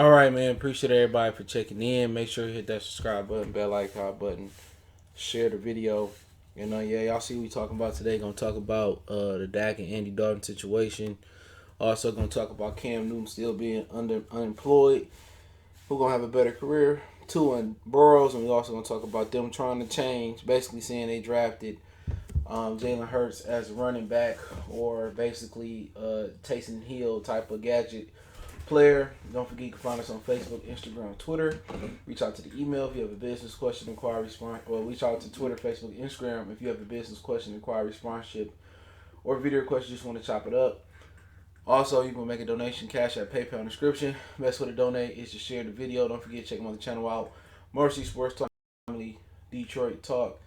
All right, man. Appreciate everybody for checking in. Make sure you hit that subscribe button, bell icon button, share the video. Yeah, y'all see what we talking about today. Gonna talk about the Dak and Andy Dalton situation. Also gonna talk about Cam Newton still being unemployed. Who gonna have a better career? Two and Burrows, and we also gonna talk about them trying to change. Basically saying they drafted Jalen Hurts as a running back, or basically Taysom Hill type of gadget player. Don't forget you can find us on Facebook, Instagram, Twitter. Reach out to the email if you have a business question, inquiry, response. Well, reach out to Twitter, Facebook, Instagram if you have a business question, inquiry, sponsorship, or video question. Just want to chop it up. Also, you can make a donation, cash at PayPal in the description. Best way to donate is to share the video. Don't forget to check my other channel out, Mercy Sports Talk, Detroit Talk.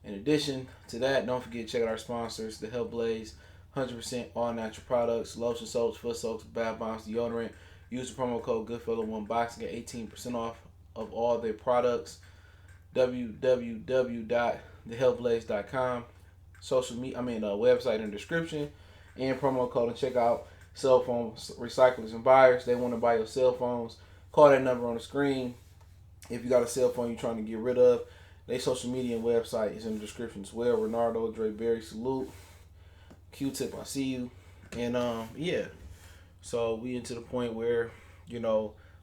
In addition to that, don't forget to check out our sponsors, the Health Blaze, 100% all natural products, lotion soaps, foot soaps, bath bombs, deodorant. Use the promo code Goodfellow1Box and get 18% off of all their products. www.thehealthblaze.com. Social media, website in the description, and promo code, and check out cell phone recyclers and buyers. They want to buy your cell phones. Call that number on the screen. If you got a cell phone you're trying to get rid of, their social media and website is in the description as well. Renardo, Dre Berry, salute. Q-Tip, I see you. And yeah. So we into the point where,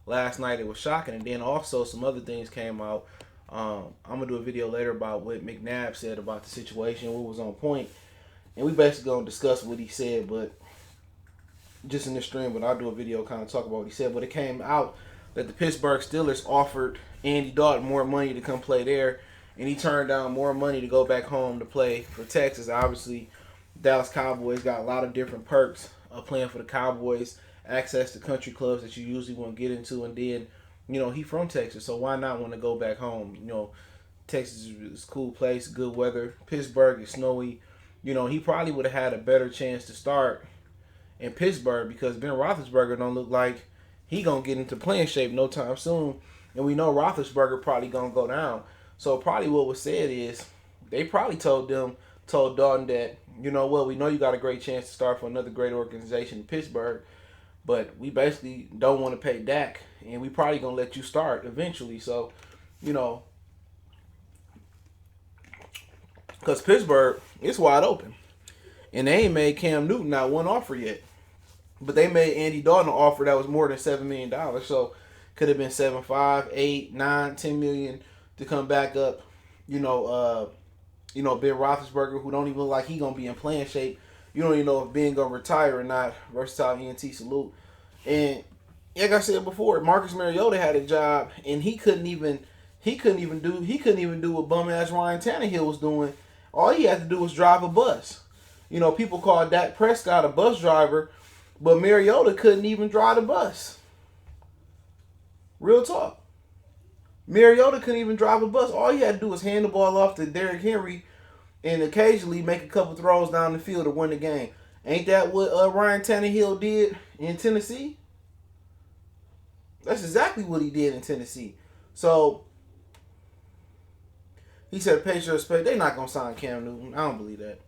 last night it was shocking, and then also some other things came out. I'm gonna do a video later about what McNabb said about the situation, what was on point, and we basically gonna discuss what he said, but just in this stream. But I'll do a video kind of talk about what he said. But it came out that the Pittsburgh Steelers offered Andy Dalton more money to come play there, and he turned down more money to go back home to play for Texas. Obviously, Dallas Cowboys got a lot of different perks of playing for the Cowboys, access to country clubs that you usually won't get into, and then, he from Texas, so why not want to go back home? Texas is a cool place, good weather. Pittsburgh is snowy. He probably would have had a better chance to start in Pittsburgh because Ben Roethlisberger don't look like he gonna get into playing shape no time soon, and we know Roethlisberger probably gonna go down. So probably what was said is they probably told Dalton that, we know you got a great chance to start for another great organization in Pittsburgh, but we basically don't want to pay Dak, and we probably gonna let you start eventually. So, because Pittsburgh, it's wide open, and they ain't made Cam Newton not one offer yet, but they made Andy Dalton an offer that was more than $7 million. So could have been 7, 5, 8, 9, 10 million to come back up. Ben Roethlisberger, who don't even look like he gonna be in playing shape. You don't even know if Ben gonna retire or not. Versatile ENT, salute. And like I said before, Marcus Mariota had a job, and he couldn't even do what bum ass Ryan Tannehill was doing. All he had to do was drive a bus. People call Dak Prescott a bus driver, but Mariota couldn't even drive the bus. Real talk. Mariota couldn't even drive a bus. All he had to do was hand the ball off to Derrick Henry and occasionally make a couple throws down the field to win the game. Ain't that what Ryan Tannehill did in Tennessee? That's exactly what he did in Tennessee. So he said, pay your respect. They're not going to sign Cam Newton. I don't believe that.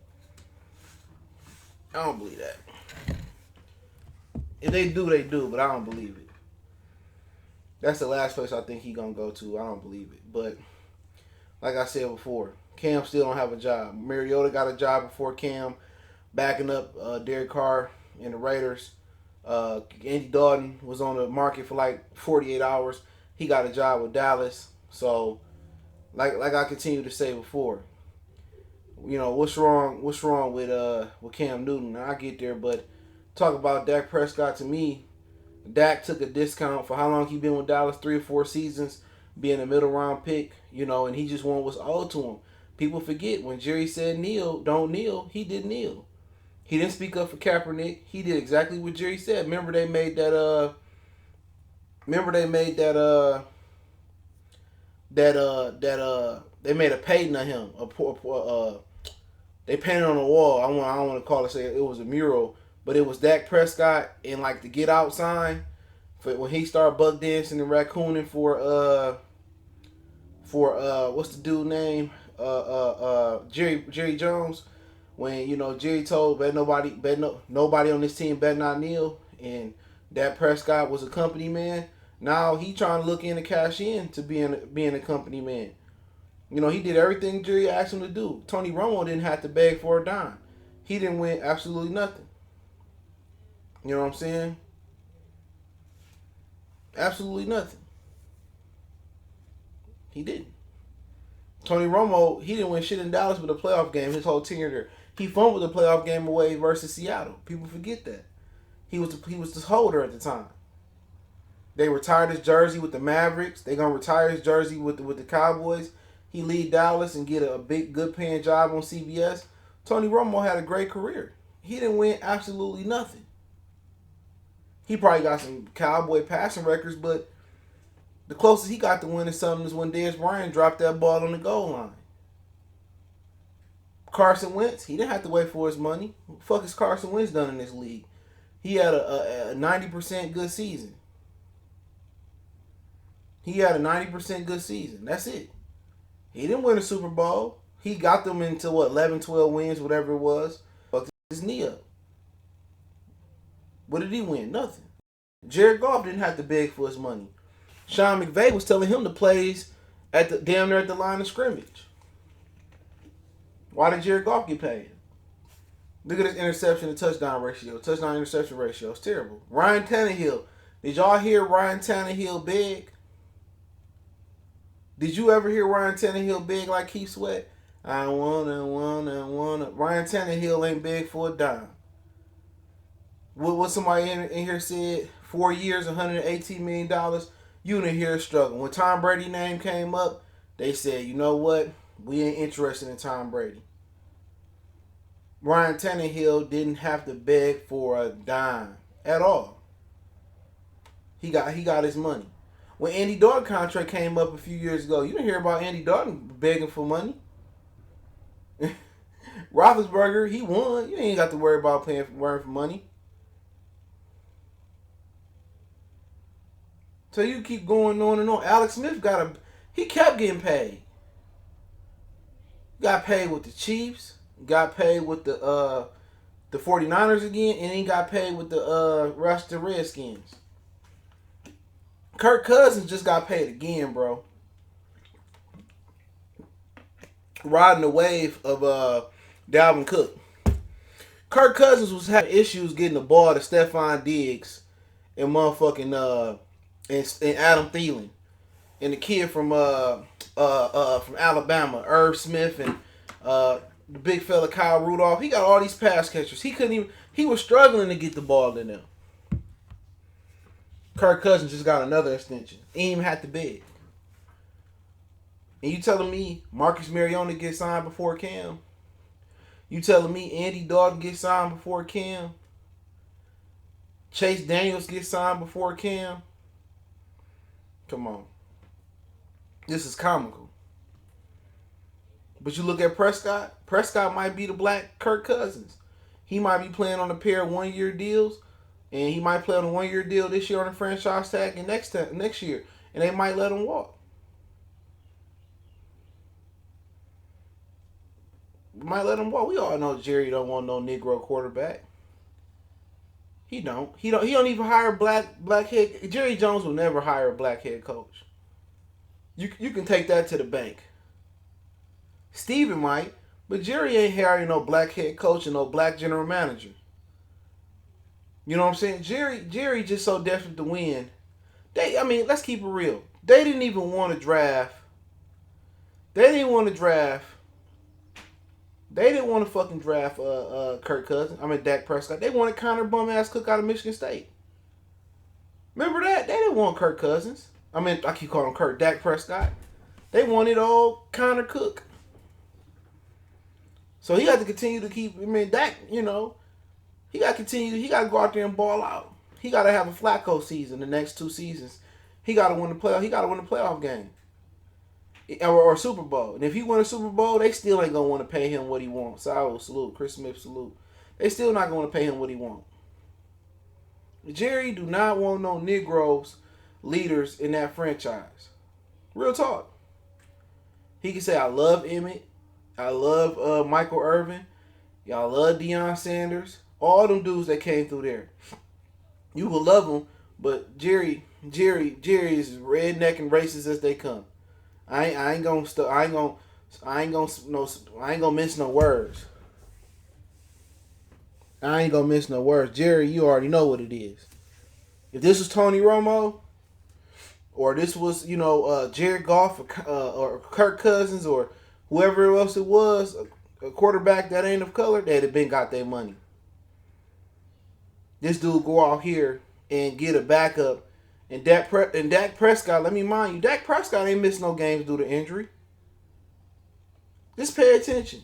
If they do, they do, but I don't believe it. That's the last place I think he's going to go to. I don't believe it. But like I said before, Cam still don't have a job. Mariota got a job before Cam, backing up Derek Carr and the Raiders. Andy Dalton was on the market for like 48 hours. He got a job with Dallas. So, like I continue to say before, what's wrong with Cam Newton? I get there, but talk about Dak Prescott. To me, Dak took a discount for how long he been with Dallas, 3 or 4 seasons, being a middle round pick, and he just won what's owed to him. People forget when Jerry said kneel, don't kneel, he did kneel. He didn't speak up for Kaepernick. He did exactly what Jerry said. Remember they made that they made a painting of him. They painted on the wall. I don't want to call it, say it was a mural, but it was Dak Prescott and like the Get Out sign for when he started buck dancing and raccooning for what's the dude name? Jerry Jones. When Jerry told nobody on this team better not kneel, and Dak Prescott was a company man. Now he trying to look in to cash in to being a company man. You know, he did everything Jerry asked him to do. Tony Romo didn't have to beg for a dime. He didn't win absolutely nothing. You know what I'm saying? Absolutely nothing. He didn't. Tony Romo, he didn't win shit in Dallas but a playoff game his whole tenure there. He fumbled the playoff game away versus Seattle. People forget that. He was the holder at the time. They retired his jersey with the Mavericks. They gonna retire his jersey with the Cowboys. He lead Dallas and get a big good paying job on CBS. Tony Romo had a great career. He didn't win absolutely nothing. He probably got some Cowboy passing records, but the closest he got to winning something is when Dez Bryant dropped that ball on the goal line. Carson Wentz, he didn't have to wait for his money. What the fuck has Carson Wentz done in this league? He had a 90% good season. He had a 90% good season. That's it. He didn't win a Super Bowl. He got them into, 11, 12 wins, whatever it was. Fucked his knee up. What did he win? Nothing. Jared Goff didn't have to beg for his money. Sean McVay was telling him to plays damn near at the line of scrimmage. Why did Jared Goff get paid? Look at his interception to touchdown ratio. Touchdown interception ratio. It's terrible. Ryan Tannehill. Did y'all hear Ryan Tannehill beg? Did you ever hear Ryan Tannehill beg like Keith Sweat? I wanna. Ryan Tannehill ain't beg for a dime. What somebody in here said, 4 years, $118 million, you didn't hear a struggle. When Tom Brady's name came up, they said, you know what? We ain't interested in Tom Brady. Ryan Tannehill didn't have to beg for a dime at all. He got his money. When Andy Dalton contract came up a few years ago, you didn't hear about Andy Dalton begging for money. Roethlisberger, he won. You ain't got to worry about worrying for money. So you keep going on and on. Alex Smith he kept getting paid. Got paid with the Chiefs, got paid with the 49ers again, and he got paid with the Redskins. Kirk Cousins just got paid again, bro. Riding the wave of Dalvin Cook. Kirk Cousins was having issues getting the ball to Stephon Diggs and motherfucking and Adam Thielen and the kid from Alabama, Irv Smith, and the big fella Kyle Rudolph. He got all these pass catchers. He was struggling to get the ball to them. Kirk Cousins just got another extension. He didn't even have to beg. And you telling me Marcus Mariota gets signed before Cam? You telling me Andy Dalton gets signed before Cam? Chase Daniels gets signed before Cam? Come on. This is comical. But you look at Prescott. Prescott might be the black Kirk Cousins. He might be playing on a pair of 1-year deals. And he might play on a 1-year deal this year on a franchise tag and next year. And they might let him walk. Might let him walk. We all know Jerry don't want no Negro quarterback. He don't even hire black head. Jerry Jones will never hire a black head coach. You can take that to the bank. Steven might, but Jerry ain't hiring no black head coach and no black general manager. You know what I'm saying? Jerry just so desperate to win. Let's keep it real. They didn't even want to draft. They didn't want to fucking draft Kirk Cousins. Dak Prescott. They wanted Connor bum-ass Cook out of Michigan State. Remember that? They didn't want Kirk Cousins. I keep calling him Kirk. Dak Prescott. They wanted old Connor Cook. So he got to continue to keep. Dak, he got to continue. He got to go out there and ball out. He got to have a Flacco season the next 2 seasons. He got to win the playoff. He got to win the playoff game. Or Super Bowl. And if he win a Super Bowl, they still ain't going to want to pay him what he wants. Salute. Chris Smith, salute. They still not going to pay him what he wants. Jerry do not want no Negroes leaders in that franchise. Real talk. He can say, I love Emmett. I love Michael Irvin. Y'all love Deion Sanders. All them dudes that came through there. You will love them, But Jerry is redneck and racist as they come. I ain't gonna miss no words. I ain't gonna miss no words. Jerry, you already know what it is. If this was Tony Romo, or this was, Jared Goff or Kirk Cousins or whoever else it was, a quarterback that ain't of color, they'd have been got their money. This dude go out here and get a backup. And Dak Prescott, let me mind you, Dak Prescott ain't missed no games due to injury. Just pay attention.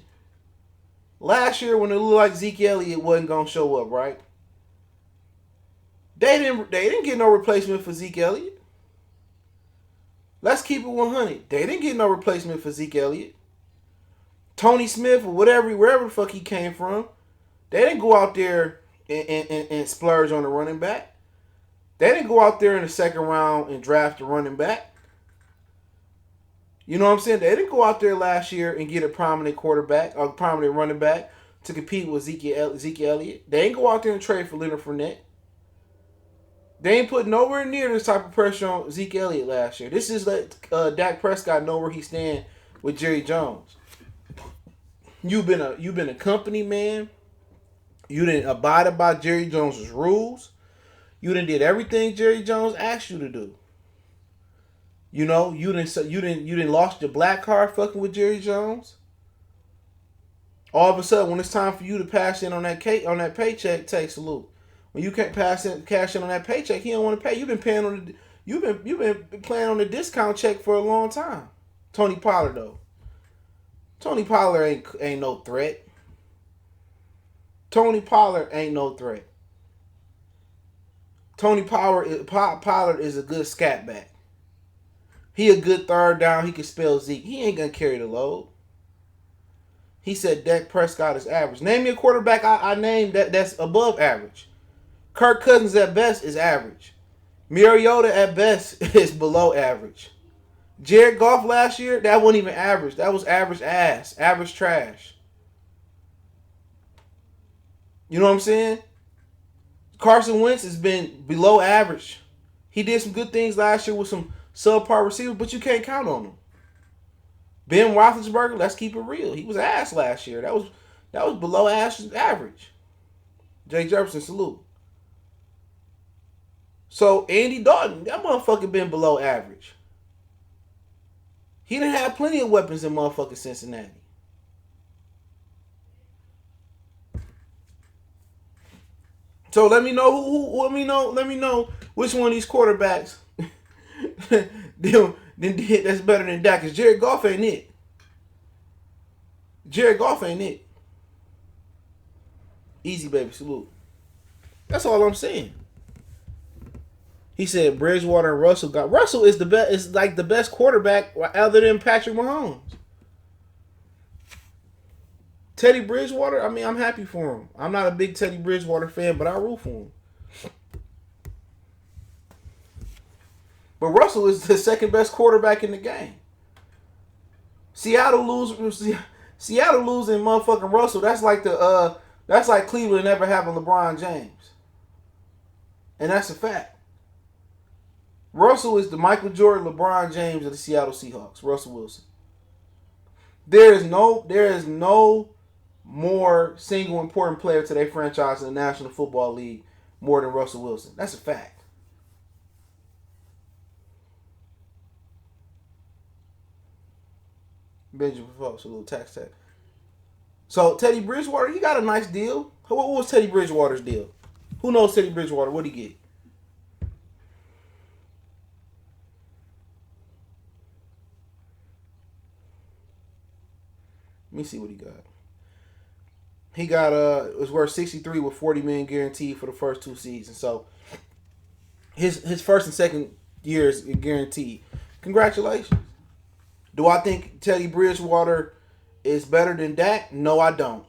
Last year when it looked like Ezekiel Elliott wasn't gonna show up, right? They didn't get no replacement for Zeke Elliott. Let's keep it 100. They didn't get no replacement for Zeke Elliott. Tony Smith or wherever the fuck he came from, they didn't go out there and splurge on the running back. They didn't go out there in the second round and draft a running back. You know what I'm saying? They didn't go out there last year and get a prominent quarterback or prominent running back to compete with Ezekiel Elliott. They ain't go out there and trade for Leonard Fournette. They ain't put nowhere near this type of pressure on Zeke Elliott last year. This is let Dak Prescott know where he stand with Jerry Jones. You've been a company man. You didn't abide by Jerry Jones's rules. You done did everything Jerry Jones asked you to do. You didn't lost your black card fucking with Jerry Jones. All of a sudden, when it's time for you to pass in on that paycheck, take salute. When you can't cash in on that paycheck, he don't want to pay. You've been paying you've been playing on the discount check for a long time. Tony Pollard though. Tony Pollard ain't no threat. Tony Pollard ain't no threat. Tony Pollard is a good scat back. He a good third down. He can spell Zeke. He ain't gonna carry the load. He said Dak Prescott is average. Name me a quarterback I named that's above average. Kirk Cousins at best is average. Mariota at best is below average. Jared Goff last year, that wasn't even average. That was average ass. Average trash. You know what I'm saying? Carson Wentz has been below average. He did some good things last year with some subpar receivers, but you can't count on him. Ben Roethlisberger, let's keep it real. He was ass last year. That was below average. Jay Jefferson, salute. So Andy Dalton, that motherfucker been below average. He done had plenty of weapons in motherfucking Cincinnati. So let me know let me know which one of these quarterbacks that's better than Dak. Because Jared Goff ain't it. Jared Goff ain't it. Easy, baby, salute. That's all I'm saying. He said Bridgewater and Russell is the best. Is like the best quarterback other than Patrick Mahomes. Teddy Bridgewater, I mean, I'm happy for him. I'm not a big Teddy Bridgewater fan, but I root for him. But Russell is the second best quarterback in the game. Seattle losing motherfucking Russell. That's like Cleveland never having LeBron James. And that's a fact. Russell is the Michael Jordan, LeBron James of the Seattle Seahawks. Russell Wilson. There is no more single important player to their franchise in the National Football League more than Russell Wilson. That's a fact. Benjamin Fox, a little tax. So Teddy Bridgewater, he got a nice deal. What was Teddy Bridgewater's deal? Who knows Teddy Bridgewater? What'd he get? Let me see what he got. He got it was worth $63 with $40 million guaranteed for the first 2 seasons. So his first and second years guaranteed. Congratulations. Do I think Teddy Bridgewater is better than Dak? No, I don't.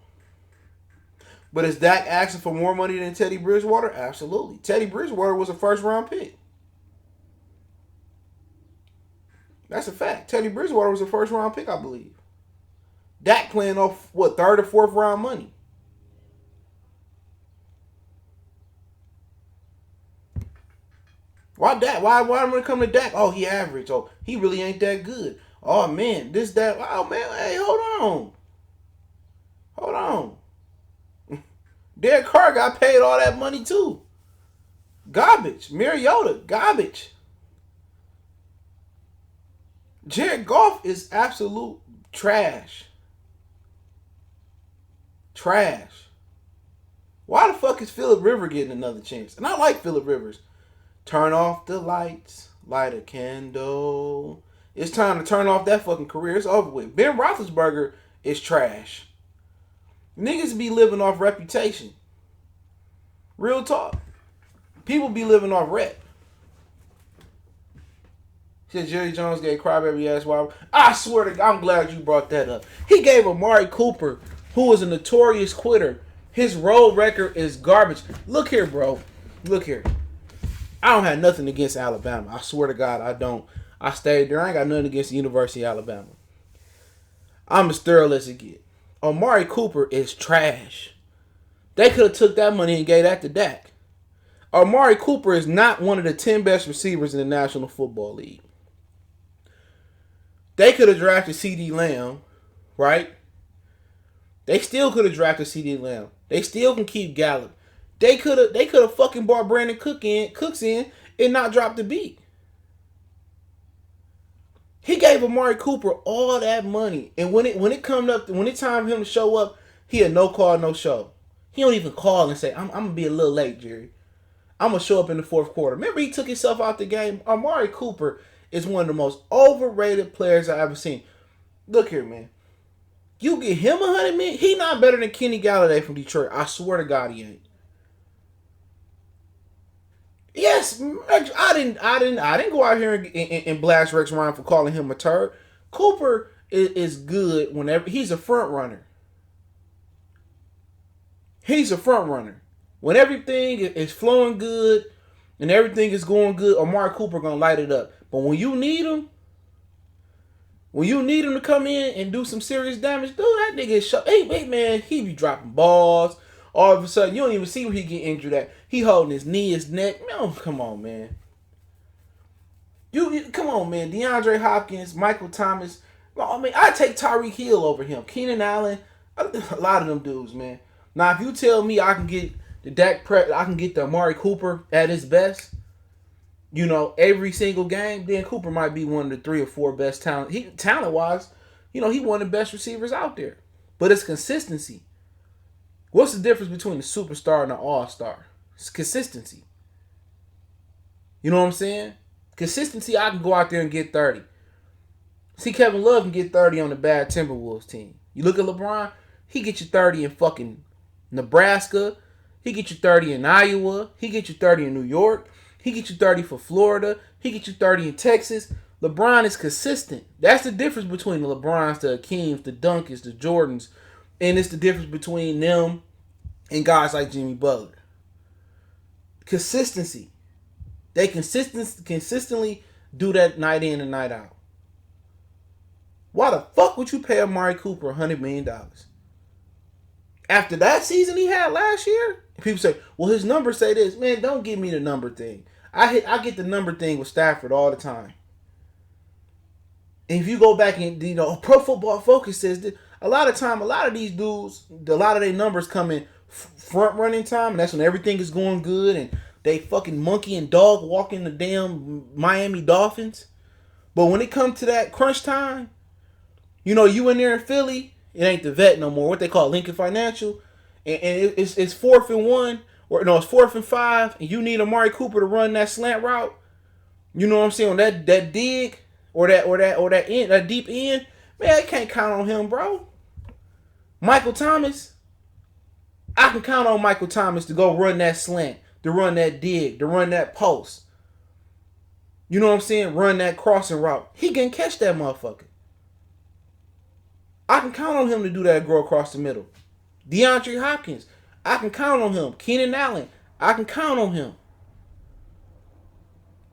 But is Dak asking for more money than Teddy Bridgewater? Absolutely. Teddy Bridgewater was a first round pick. That's a fact. Teddy Bridgewater was a first round pick, I believe. Dak playing off, third or fourth round money. Why Dak? Why when it come to Dak? Oh, he average. Oh, he really ain't that good. Oh man, this that. Oh man, hey, hold on. Derek Carr got paid all that money too. Garbage. Mariota, garbage. Jared Goff is absolute trash. Trash. Why the fuck is Phillip Rivers getting another chance? And I like Phillip Rivers. Turn off the lights, light a candle. It's time to turn off that fucking career. It's over with. Ben Roethlisberger is trash. Niggas be living off reputation. Real talk. People be living off rep. Said Jerry Jones gave crybaby ass wild. I swear to God, I'm glad you brought that up. He gave Amari Cooper, who was a notorious quitter, his road record is garbage. Look here, bro. Look here. I don't have nothing against Alabama. I swear to God, I don't. I stayed there. I ain't got nothing against the University of Alabama. I'm as thorough as it get. Amari Cooper is trash. They could have took that money and gave that to Dak. Amari Cooper is not one of the 10 best receivers in the National Football League. They could have drafted C.D. Lamb, right? They still could have drafted C.D. Lamb. They still can keep Gallup. They could have fucking brought Brandon Cooks in and not dropped the beat. He gave Amari Cooper all that money, and when it's time for him to show up, he had no call, no show. He don't even call and say, "I'm gonna be a little late, Jerry. I'm gonna show up in the fourth quarter." Remember, he took himself out the game. Amari Cooper is one of the most overrated players I've ever seen. Look here, man. You get him $100 million. He not better than Kenny Galladay from Detroit. I swear to God, he ain't. Yes, I didn't go out here and blast Rex Ryan for calling him a turd. Cooper is good whenever he's a front runner. He's a front runner. When everything is flowing good and everything is going good, Amari Cooper gonna light it up. But when you need him to come in and do some serious damage, dude, that nigga is hey man, he be dropping balls. All of a sudden, you don't even see where he get injured at. He holding his knee, his neck. No, come on, man. Come on, man. DeAndre Hopkins, Michael Thomas. I mean, I take Tyreek Hill over him. Keenan Allen, a lot of them dudes, man. Now, if you tell me I can get I can get the Amari Cooper at his best, every single game, then Cooper might be one of the 3 or 4 best talent-wise. He one of the best receivers out there. But it's consistency. What's the difference between a superstar and an all-star? It's consistency. You know what I'm saying? Consistency, I can go out there and get 30. See, Kevin Love can get 30 on the bad Timberwolves team. You look at LeBron, he get you 30 in fucking Nebraska. He get you 30 in Iowa. He get you 30 in New York. He get you 30 for Florida. He get you 30 in Texas. LeBron is consistent. That's the difference between the LeBrons, the Hakeems, the Dunkins, the Jordans. And it's the difference between them and guys like Jimmy Butler. Consistency. They consistently do that night in and night out. Why the fuck would you pay Amari Cooper $100 million? After that season he had last year? People say, well, his numbers say this. Man, don't give me the number thing. I get the number thing with Stafford all the time. And if you go back and, Pro Football Focus says that a lot of these dudes, a lot of their numbers come in front running time, and that's when everything is going good, and they fucking monkey and dog walking the damn Miami Dolphins. But when it comes to that crunch time, you in there in Philly, it ain't the vet no more. What they call Lincoln Financial, and it's 4th and 1, or no, it's 4th and 5, and you need Amari Cooper to run that slant route. You know what I'm saying? On that dig or that end, that deep end, man, I can't count on him, bro. Michael Thomas, I can count on Michael Thomas to go run that slant, to run that dig, to run that post. You know what I'm saying? Run that crossing route. He can catch that motherfucker. I can count on him to do that, go across the middle. DeAndre Hopkins, I can count on him. Keenan Allen, I can count on him.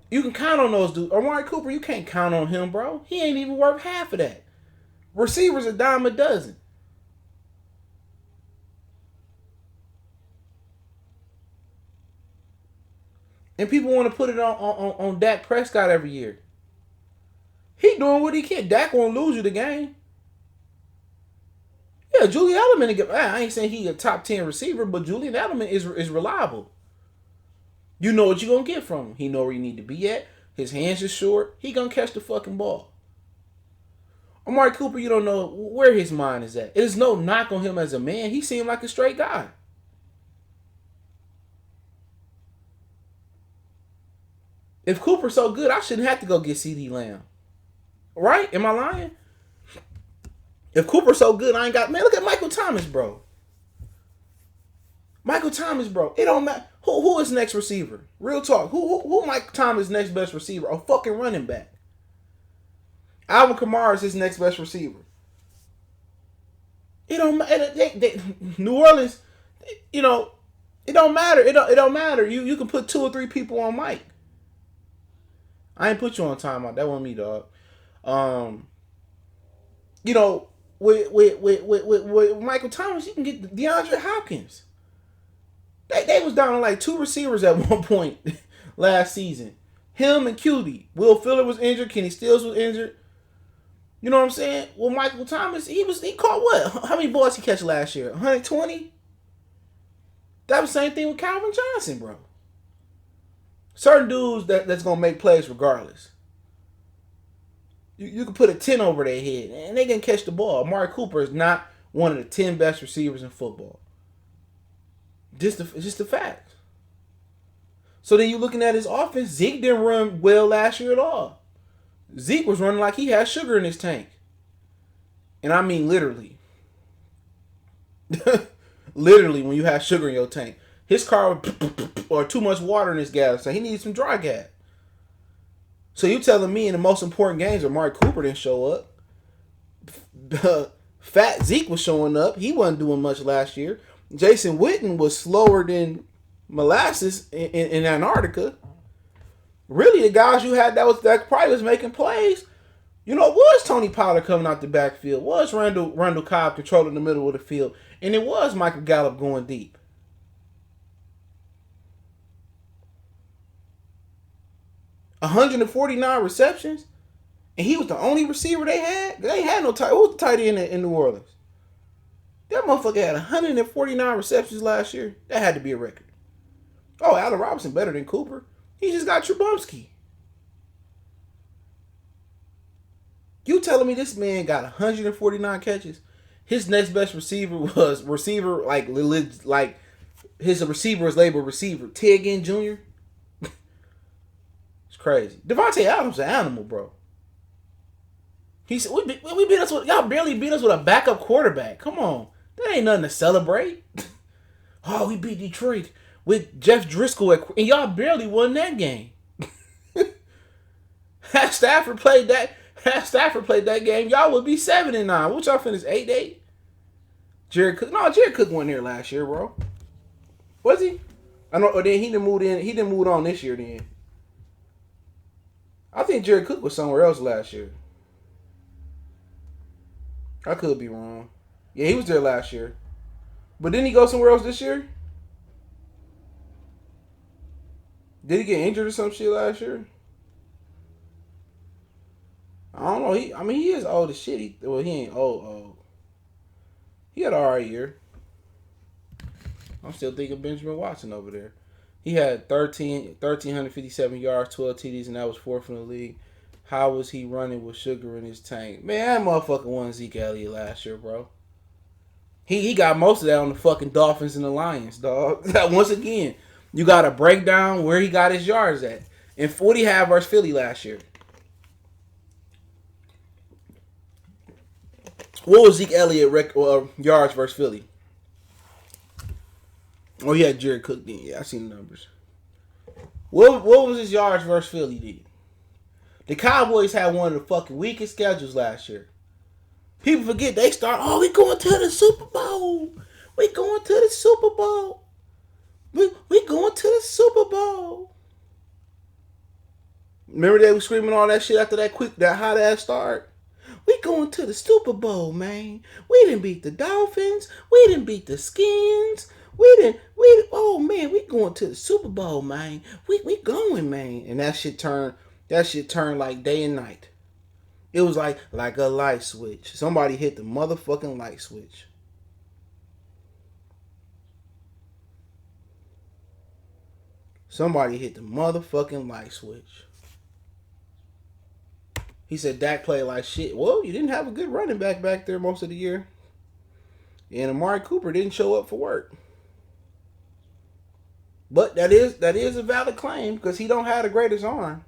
You can count on those dudes. Amari Cooper, you can't count on him, bro. He ain't even worth half of that. Receivers a dime a dozen. And people want to put it on Dak Prescott every year. He doing what he can. Dak won't lose you the game. Yeah, Julian Edelman. I ain't saying he a top 10 receiver, but Julian Edelman is reliable. You know what you're going to get from him. He know where you need to be at. His hands are short. He going to catch the fucking ball. Amari Cooper, you don't know where his mind is at. It is no knock on him as a man. He seemed like a straight guy. If Cooper's so good, I shouldn't have to go get CeeDee Lamb. Right? Am I lying? If Cooper's so good, I ain't got... Man, look at Michael Thomas, bro. Michael Thomas, bro. It don't matter. Who is next receiver? Real talk. Who Mike Thomas' next best receiver? A fucking running back. Alvin Kamara is his next best receiver. It don't matter. New Orleans, you know, it don't matter. It don't matter. You can put 2 or 3 people on Mike. I ain't put you on timeout. That wasn't me, dog. You know, with Michael Thomas, you can get DeAndre Hopkins. They was down to like 2 receivers at one point last season. Him and QB. Will Fuller was injured. Kenny Stills was injured. You know what I'm saying? Well, Michael Thomas, he caught what? How many balls he catch last year? 120? That was the same thing with Calvin Johnson, bro. Certain dudes that's going to make plays regardless. You can put a 10 over their head, and they can catch the ball. Amari Cooper is not one of the 10 best receivers in football. Just the facts. So then you're looking at his offense. Zeke didn't run well last year at all. Zeke was running like he had sugar in his tank. And I mean literally. Literally, when you have sugar in your tank. His car or too much water in his gas. So he needs some dry gas. So you telling me in the most important games where Amari Cooper didn't show up. Fat Zeke was showing up. He wasn't doing much last year. Jason Witten was slower than molasses in Antarctica. Really, the guys you had that probably was making plays, you know, was Tony Pollard coming out the backfield, was Randall Cobb controlling the middle of the field, and it was Michael Gallup going deep. $149 receptions, and he was the only receiver they had. They had no tight. Who was the tight end in New Orleans? That motherfucker had 149 receptions last year. That had to be a record. Oh, Allen Robinson better than Cooper. He just got Trubisky. You telling me this man got 149 catches? His next best receiver was receiver like his receiver is labeled receiver Ted Ginn Jr. It's crazy. Devontae Adams an animal, bro. He said we beat us with y'all barely beat us with a backup quarterback. Come on, that ain't nothing to celebrate. Oh, we beat Detroit with Jeff Driscoll and y'all barely won that game. Had Stafford played that game, y'all would be 7-9. What y'all finish 8-8? Jared Cook wasn't there last year, bro. Was he? I know. Or then he didn't move in. He didn't move on this year. Then I think Jared Cook was somewhere else last year. I could be wrong. Yeah, he was there last year, but didn't he go somewhere else this year? Did he get injured or some shit last year? I don't know. He is old as shit. He ain't old. He had an alright year. I'm still thinking Benjamin Watson over there. He had 1,357 yards, 12 TDs, and that was 4th in the league. How was he running with sugar in his tank? Man, that motherfucker won Ezekiel Elliott last year, bro. He got most of that on the fucking Dolphins and the Lions, dog. Once again, you got to break down where he got his yards at. And what he had versus Philly last year. What was Zeke Elliott yards versus Philly? Oh, he had Jared Cook then. Yeah, I seen the numbers. What was his yards versus Philly then? The Cowboys had one of the fucking weakest schedules last year. People forget they start, we going to the Super Bowl. We going to the Super Bowl. We going to the Super Bowl. Remember they were screaming all that shit after that hot ass start? We going to the Super Bowl, man. We didn't beat the Dolphins. We didn't beat the Skins. oh man, we going to the Super Bowl, man. We going, man. And that shit turned like day and night. It was like a light switch. Somebody hit the motherfucking light switch. Somebody hit the motherfucking light switch. He said Dak played like shit. Well, you didn't have a good running back there most of the year. And Amari Cooper didn't show up for work. But that is a valid claim because he don't have the greatest arm.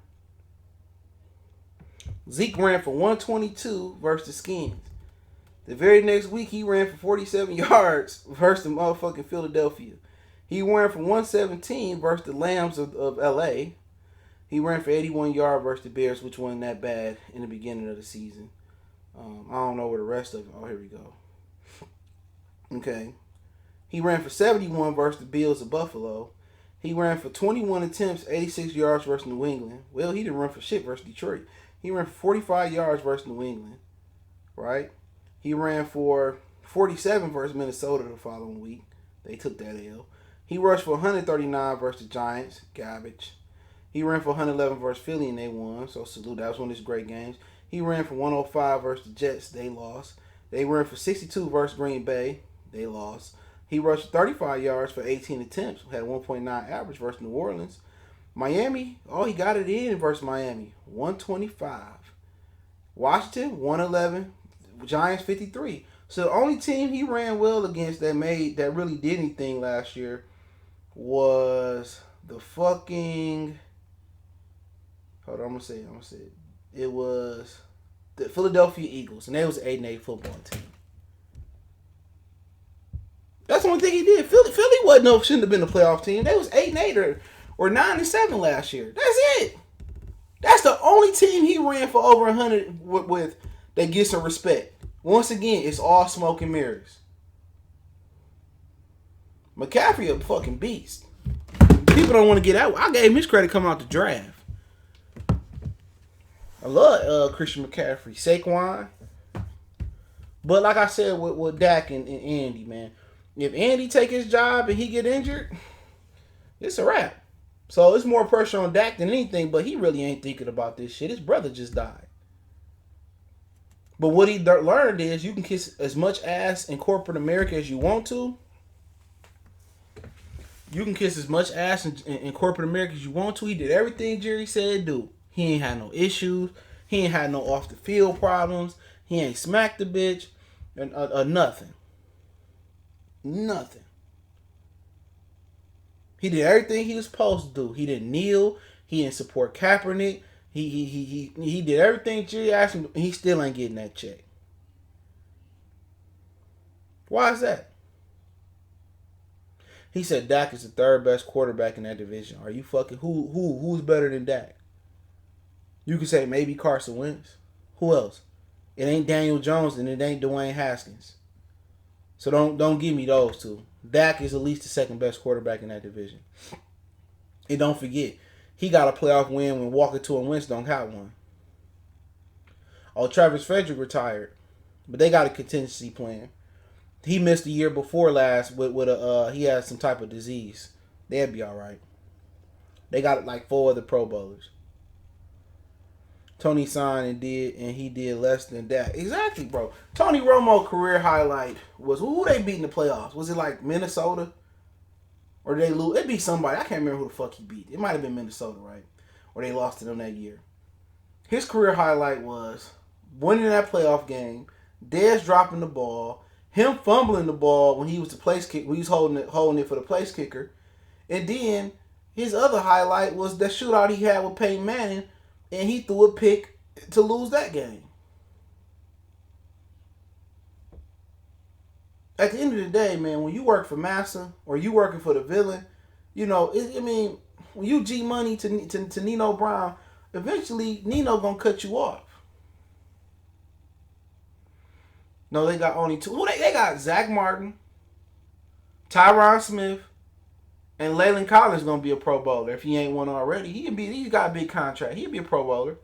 Zeke ran for 122 versus the Skins. The very next week, he ran for 47 yards versus the motherfucking Philadelphia. He ran for 117 versus the Lambs of L.A. He ran for 81 yards versus the Bears, which wasn't that bad in the beginning of the season. I don't know where the rest of it. Oh, here we go. Okay. He ran for 71 versus the Bills of Buffalo. He ran for 21 attempts, 86 yards versus New England. Well, he didn't run for shit versus Detroit. He ran for 45 yards versus New England. Right? He ran for 47 versus Minnesota the following week. They took that L. He rushed for 139 versus the Giants. Garbage. He ran for 111 versus Philly and they won. So salute. That was one of his great games. He ran for 105 versus the Jets. They lost. They ran for 62 versus Green Bay. They lost. He rushed 35 yards for 18 attempts. Had a 1.9 average versus New Orleans. Miami, he got it in versus Miami. 125. Washington, 111. Giants, 53. So the only team he ran well against that really did anything last year was the fucking... Hold on, I'm gonna say it. It was the Philadelphia Eagles, and they was an 8-8 football team. That's the only thing he did. Philly shouldn't have been a playoff team. They was 8-8 or 9-7 last year. That's it. That's the only team he ran for over 100 with that gets some respect. Once again, it's all smoke and mirrors. McCaffrey a fucking beast. People don't want to get out. I gave him his credit coming out the draft. I love Christian McCaffrey. Saquon. But like I said with Dak and Andy, man. If Andy take his job and he get injured, it's a wrap. So it's more pressure on Dak than anything, but he really ain't thinking about this shit. His brother just died. But what he learned is you can kiss as much ass in corporate America as you want to. You can kiss as much ass in corporate America as you want to. He did everything Jerry said do. He ain't had no issues. He ain't had no off the field problems. He ain't smacked the bitch or nothing. Nothing. He did everything he was supposed to do. He didn't kneel. He didn't support Kaepernick. He did everything Jerry asked him, and he still ain't getting that check. Why is that? He said Dak is the third best quarterback in that division. Are you fucking who's better than Dak? You could say maybe Carson Wentz. Who else? It ain't Daniel Jones and it ain't Dwayne Haskins. So don't give me those two. Dak is at least the second best quarterback in that division. And don't forget, he got a playoff win when Walker to and Wentz don't have one. Travis Frederick retired, but they got a contingency plan. He missed the year before last with he had some type of disease. They'd be all right. They got like 4 other Pro Bowlers. Tony signed and he did less than that. Exactly, bro. Tony Romo's career highlight was who they beat in the playoffs. Was it like Minnesota? Or did they lose? It'd be somebody. I can't remember who the fuck he beat. It might have been Minnesota, right? Or they lost to them that year. His career highlight was winning that playoff game, Dez dropping the ball, him fumbling the ball when he was the place kick, when he was holding it for the place kicker. And then his other highlight was that shootout he had with Peyton Manning, and he threw a pick to lose that game. At the end of the day, man, when you work for Massa or you working for the villain, you know, when you G money to Nino Brown, eventually Nino gonna cut you off. No, they got only 2. They got Zach Martin, Tyron Smith, and Leyland Collins gonna be a Pro Bowler if he ain't one already. He's got a big contract. He'll be a Pro Bowler.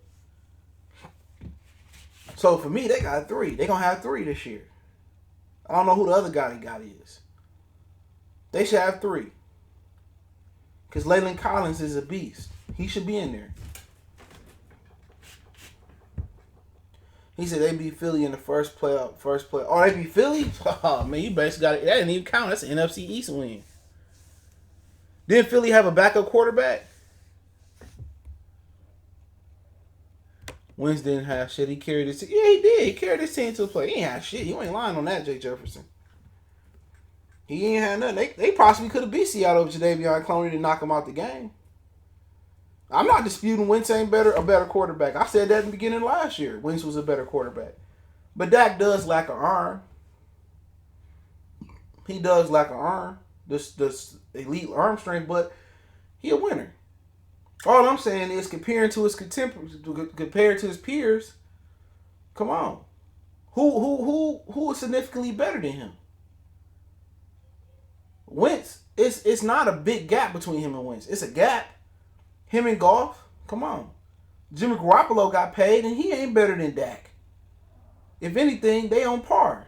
So for me, they got 3. They gonna have 3 this year. I don't know who the other guy they got is. They should have 3. Because Leyland Collins is a beast. He should be in there. He said they beat Philly in the first play. Oh, they beat Philly? Oh, man, you basically got it. That didn't even count. That's an NFC East win. Didn't Philly have a backup quarterback? Wentz didn't have shit. He carried his team. Yeah, he did. He carried his team to the play. He ain't have shit. You ain't lying on that, Jay Jefferson. He ain't had nothing. They possibly could have beat Seattle with Jadeveon Clowney to knock him out the game. I'm not disputing Wentz ain't a better quarterback. I said that in the beginning of last year. Wentz was a better quarterback. But Dak does lack an arm. He does lack an arm. This elite arm strength, but he a winner. All I'm saying is compared to his peers, come on. Who is significantly better than him? Wentz, it's not a big gap between him and Wentz. It's a gap. Him and Goff, come on. Jimmy Garoppolo got paid and he ain't better than Dak. If anything, they on par.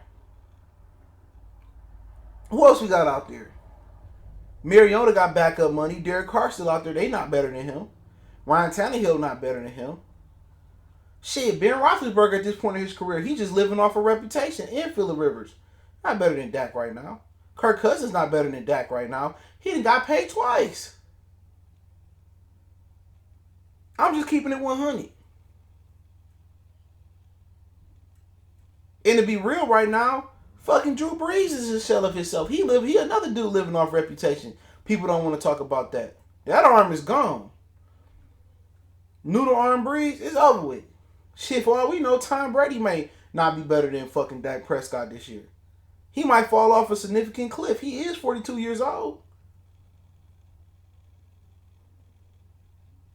Who else we got out there? Mariota got backup money. Derek Carr still out there. They not better than him. Ryan Tannehill not better than him. Shit, Ben Roethlisberger at this point in his career, he just living off a reputation. And Phillip Rivers, not better than Dak right now. Kirk Cousins not better than Dak right now. He done got paid twice. I'm just keeping it 100. And to be real right now, fucking Drew Brees is a shell of himself. He another dude living off reputation. People don't want to talk about that. That arm is gone. Noodle arm Brees is over with. Shit, for all we know, Tom Brady may not be better than fucking Dak Prescott this year. He might fall off a significant cliff. He is 42 years old.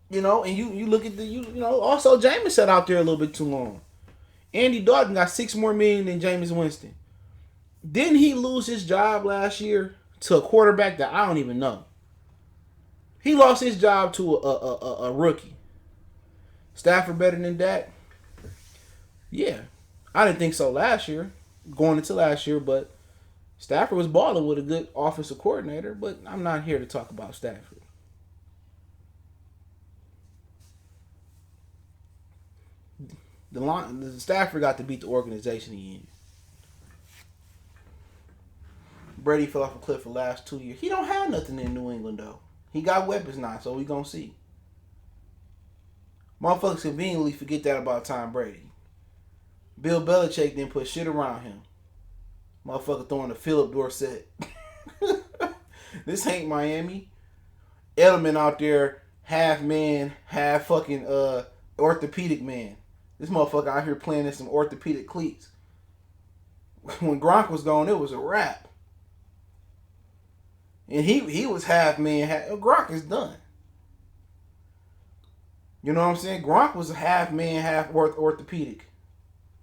You know, and you look at also Jameis sat out there a little bit too long. Andy Dalton got $6 more million than Jameis Winston. Didn't he lose his job last year to a quarterback that I don't even know? He lost his job to a rookie. Stafford better than Dak? Yeah. I didn't think so last year, going into last year, but Stafford was balling with a good offensive coordinator, but I'm not here to talk about Stafford. The Stafford got to beat the organization he in. Brady fell off a cliff the last 2 years. He don't have nothing in New England, though. He got weapons now, so we gonna see. Motherfuckers conveniently forget that about Tom Brady. Bill Belichick didn't put shit around him. Motherfucker throwing to Philip Dorsett. This ain't Miami. Edelman out there, half man, half fucking orthopedic man. This motherfucker out here playing in some orthopedic cleats. When Gronk was gone, it was a wrap. And he was half man, half. Gronk is done. You know what I'm saying? Gronk was a half man, half orthopedic.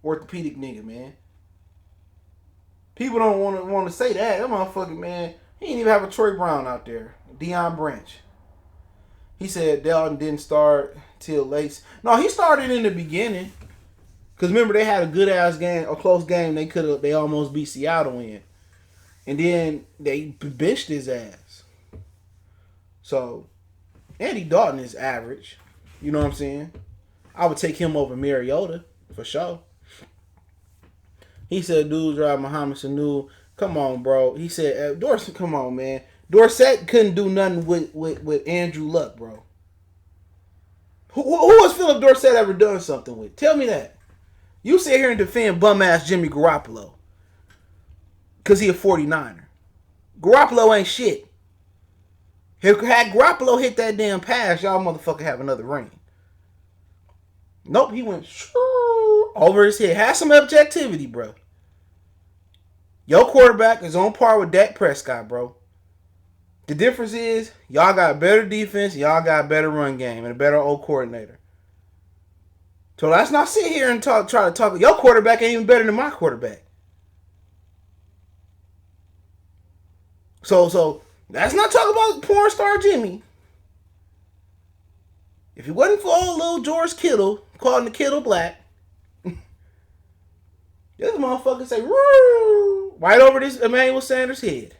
Orthopedic nigga, man. People don't want to say that. That motherfucker, man, he didn't even have a Troy Brown out there. Deion Branch. He said Dalton didn't start till late. No, he started in the beginning. Because remember, they had a good-ass game, a close game they almost beat Seattle in. And then they benched his ass. So, Andy Dalton is average. You know what I'm saying? I would take him over Mariota, for sure. He said, dude, drive Muhammad Sanu. Come on, bro. He said, Dorsett, come on, man. Dorsett couldn't do nothing with Andrew Luck, bro. Who has Philip Dorsett ever done something with? Tell me that. You sit here and defend bum-ass Jimmy Garoppolo because he a 49er. Garoppolo ain't shit. Had Garoppolo hit that damn pass, y'all motherfucker have another ring. Nope, he went over his head. Have some objectivity, bro. Your quarterback is on par with Dak Prescott, bro. The difference is y'all got better defense, y'all got better run game, and a better old coordinator. So let's not sit here and try to talk. Your quarterback ain't even better than my quarterback. So let's not talk about porn star Jimmy. If it wasn't for old little George Kittle, calling the Kittle black, this motherfucker say, woo, right over this Emmanuel Sanders' head.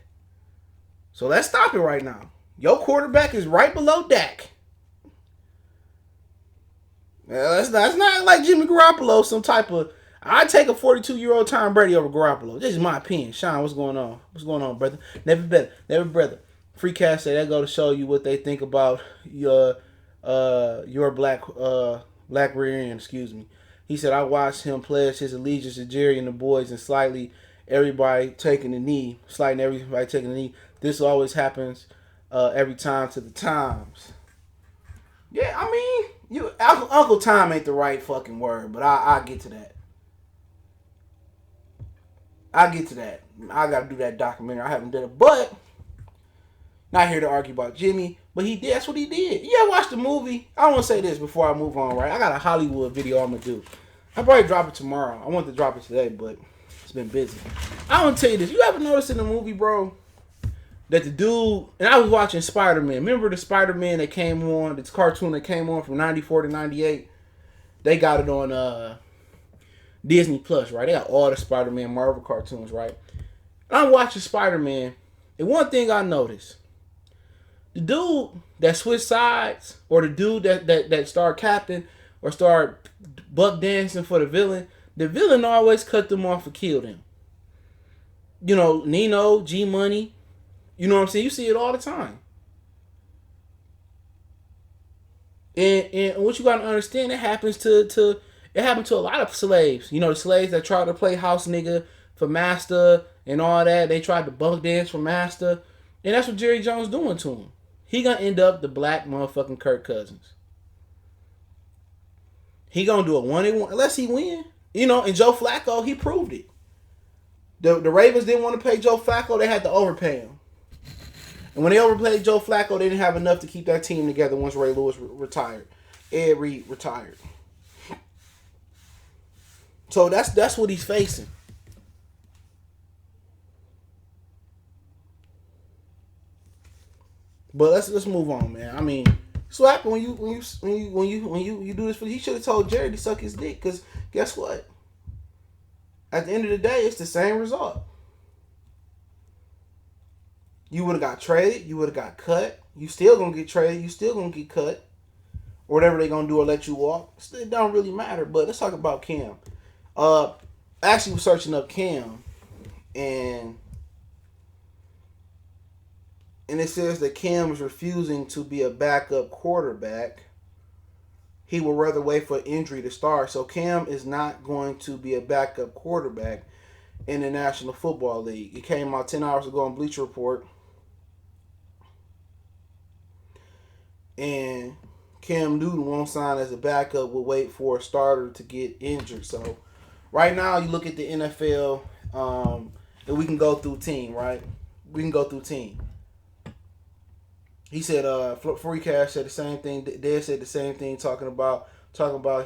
So let's stop it right now. Your quarterback is right below Dak. That's not like Jimmy Garoppolo, some type of... I'd take a 42-year-old Tom Brady over Garoppolo. This is my opinion. Sean, what's going on? What's going on, brother? Never better. Never brother. Free Cash say that go to show you what they think about your black rear end, excuse me. He said, I watched him pledge his allegiance to Jerry and the boys and slightly everybody taking the knee. Slightly everybody taking the knee. This always happens every time to the times. Yeah, I mean, Uncle Tom ain't the right fucking word, but I'll get to that. I'll get to that. I gotta do that documentary. I haven't done it, but not here to argue about Jimmy, but he did. That's what he did. Yeah, watch the movie. I want to say this before I move on, right? I got a Hollywood video I'm gonna do. I'll probably drop it tomorrow. I wanted to drop it today, but it's been busy. I want to tell you this. You ever notice in the movie, bro, that the dude, and I was watching Spider-Man. Remember the Spider-Man that came on, this cartoon that came on from 94 to 98? They got it on Disney Plus, right? They got all the Spider-Man Marvel cartoons, right? And I'm watching Spider-Man, and one thing I noticed, the dude that switched sides, or the dude that started capping or started buck dancing for the villain always cut them off and killed him. You know, Nino, G-Money, you know what I'm saying? You see it all the time. And what you gotta understand, it happens to a lot of slaves. You know, the slaves that tried to play house nigga for master and all that. They tried to buck dance for master. And that's what Jerry Jones doing to him. He gonna end up the black motherfucking Kirk Cousins. He gonna do a 1-1 unless he win. You know, and Joe Flacco, he proved it. The Ravens didn't want to pay Joe Flacco. They had to overpay him. And when they overpaid Joe Flacco, they didn't have enough to keep that team together once Ray Lewis retired. Ed Reed retired. So that's what he's facing. But let's move on, man. I mean, so what happened when you do this? He should have told Jerry to suck his dick, because guess what? At the end of the day, it's the same result. You would have got traded. You would have got cut. You still gonna get traded. You still gonna get cut, or whatever they gonna do or let you walk. It don't really matter. But let's talk about Cam. I actually was searching up Cam, and it says that Cam is refusing to be a backup quarterback. He would rather wait for injury to start. So Cam is not going to be a backup quarterback in the National Football League. It came out 10 hours ago on Bleacher Report. And Cam Newton won't sign as a backup. Will wait for a starter to get injured. So right now you look at the NFL, and we can go through team, right? We can go through team. He said, Free Cash said the same thing. Dad said the same thing, talking about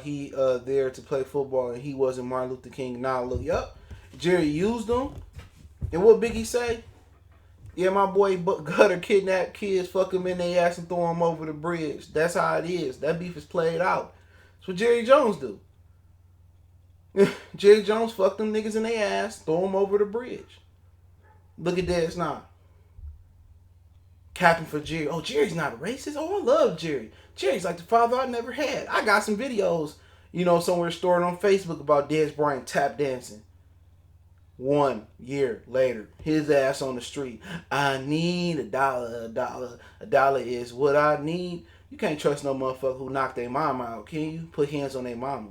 he there to play football and he wasn't Martin Luther King. Now look, yup, Jerry used them. And what Biggie say? Yeah, my boy Gutter kidnapped kids, fuck them in their ass and throw them over the bridge. That's how it is. That beef is played out. That's what Jerry Jones do. Jerry Jones fuck them niggas in their ass, throw them over the bridge. Look at this now. Capping for Jerry. Oh, Jerry's not a racist. Oh, I love Jerry. Jerry's like the father I never had. I got some videos, somewhere stored on Facebook about Dez Bryant tap dancing. 1 year later, his ass on the street. I need a dollar. A dollar is what I need. You can't trust no motherfucker who knocked their mama out, can you? Put hands on their mama.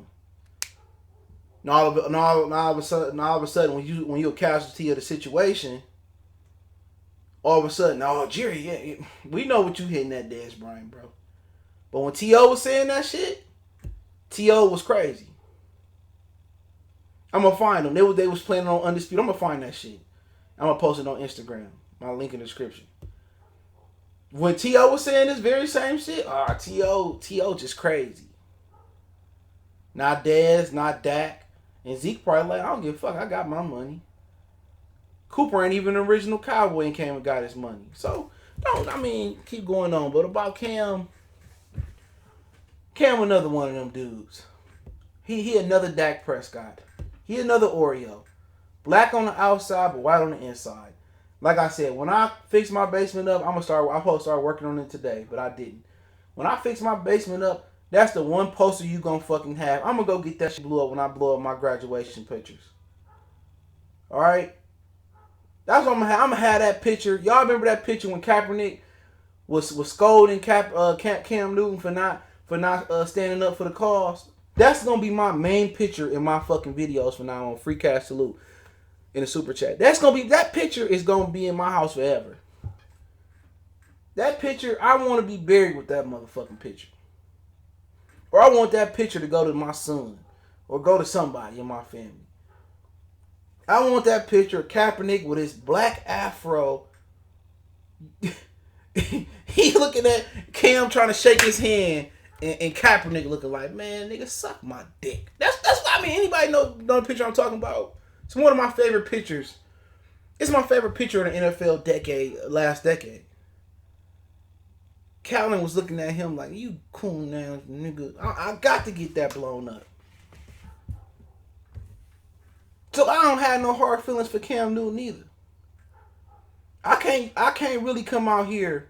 All of a sudden, when you're a casualty of the situation, all of a sudden, oh, Jerry, yeah, we know what you hitting that Dez Bryant, bro. But when T.O. was saying that shit, T.O. was crazy. I'm going to find them. They was playing on Undisputed. I'm going to find that shit. I'm going to post it on Instagram. My link in the description. When T.O. was saying this very same shit, T.O. just crazy. Not Dez, not Dak. And Zeke probably like, I don't give a fuck. I got my money. Cooper ain't even an original Cowboy and came and got his money. So, keep going on. But about Cam another one of them dudes. He another Dak Prescott. He another Oreo. Black on the outside, but white on the inside. Like I said, when I fix my basement up, I'm supposed to start working on it today, but I didn't. When I fix my basement up, that's the one poster you gonna fucking have. I'm gonna go get that shit blew up when I blow up my graduation pictures. All right, that's what I'm gonna have. I'm gonna have that picture. Y'all remember that picture when Kaepernick was scolding Cam Newton for not standing up for the cause? That's gonna be my main picture in my fucking videos from now on. Free cash salute in the super chat. That picture is gonna be in my house forever. That picture, I want to be buried with that motherfucking picture. Or I want that picture to go to my son. Or go to somebody in my family. I want that picture of Kaepernick with his black afro. He looking at Cam trying to shake his hand. And Kaepernick looking like, man, nigga, suck my dick. That's what I mean. Anybody know the picture I'm talking about? It's one of my favorite pictures. It's my favorite picture in the NFL last decade. Colin was looking at him like, you cool now, nigga. I got to get that blown up. So I don't have no hard feelings for Cam Newton either. I can't really come out here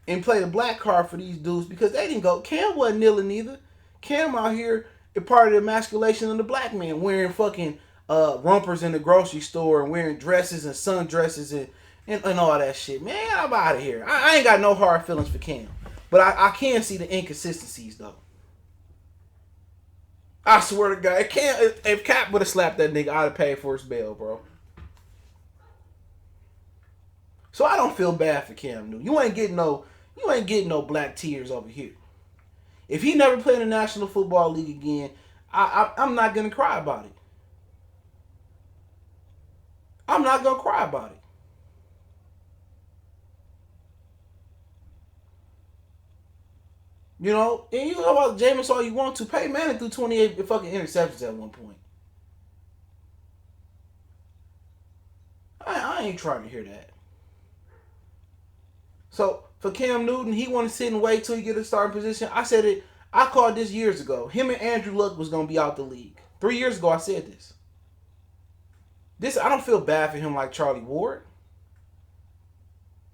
and play the black card for these dudes because they didn't go. Cam wasn't kneeling either. Cam out here is part of the emasculation of the black man, wearing fucking rompers in the grocery store and wearing dresses and sundresses and all that shit. Man, I'm out of here. I ain't got no hard feelings for Cam. But I can see the inconsistencies, though. I swear to God, if Cap would have slapped that nigga, I'd have paid for his bail, bro. So I don't feel bad for Cam Newton. You ain't getting no black tears over here. If he never played in the National Football League again, I'm not gonna cry about it. I'm not gonna cry about it. You know, and you know about Jameis all you want to. Peyton Manning threw 28 fucking interceptions at one point. I ain't trying to hear that. So, for Cam Newton, he want to sit and wait till he get a starting position. I said it. I called this years ago. Him and Andrew Luck was going to be out the league. 3 years ago, I said this. I don't feel bad for him like Charlie Ward.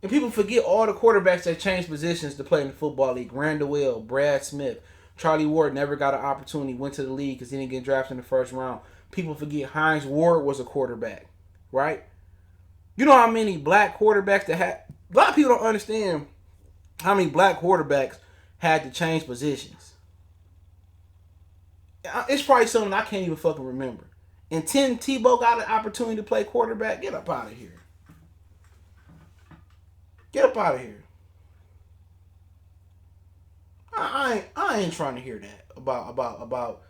And people forget all the quarterbacks that changed positions to play in the football league. Randall Will, Brad Smith, Charlie Ward never got an opportunity, went to the league because he didn't get drafted in the first round. People forget Hines Ward was a quarterback, right? You know how many black quarterbacks that had... A lot of people don't understand how many black quarterbacks had to change positions. It's probably something I can't even fucking remember. And Tim Tebow got an opportunity to play quarterback. Get up out of here. Get up out of here. I ain't trying to hear that about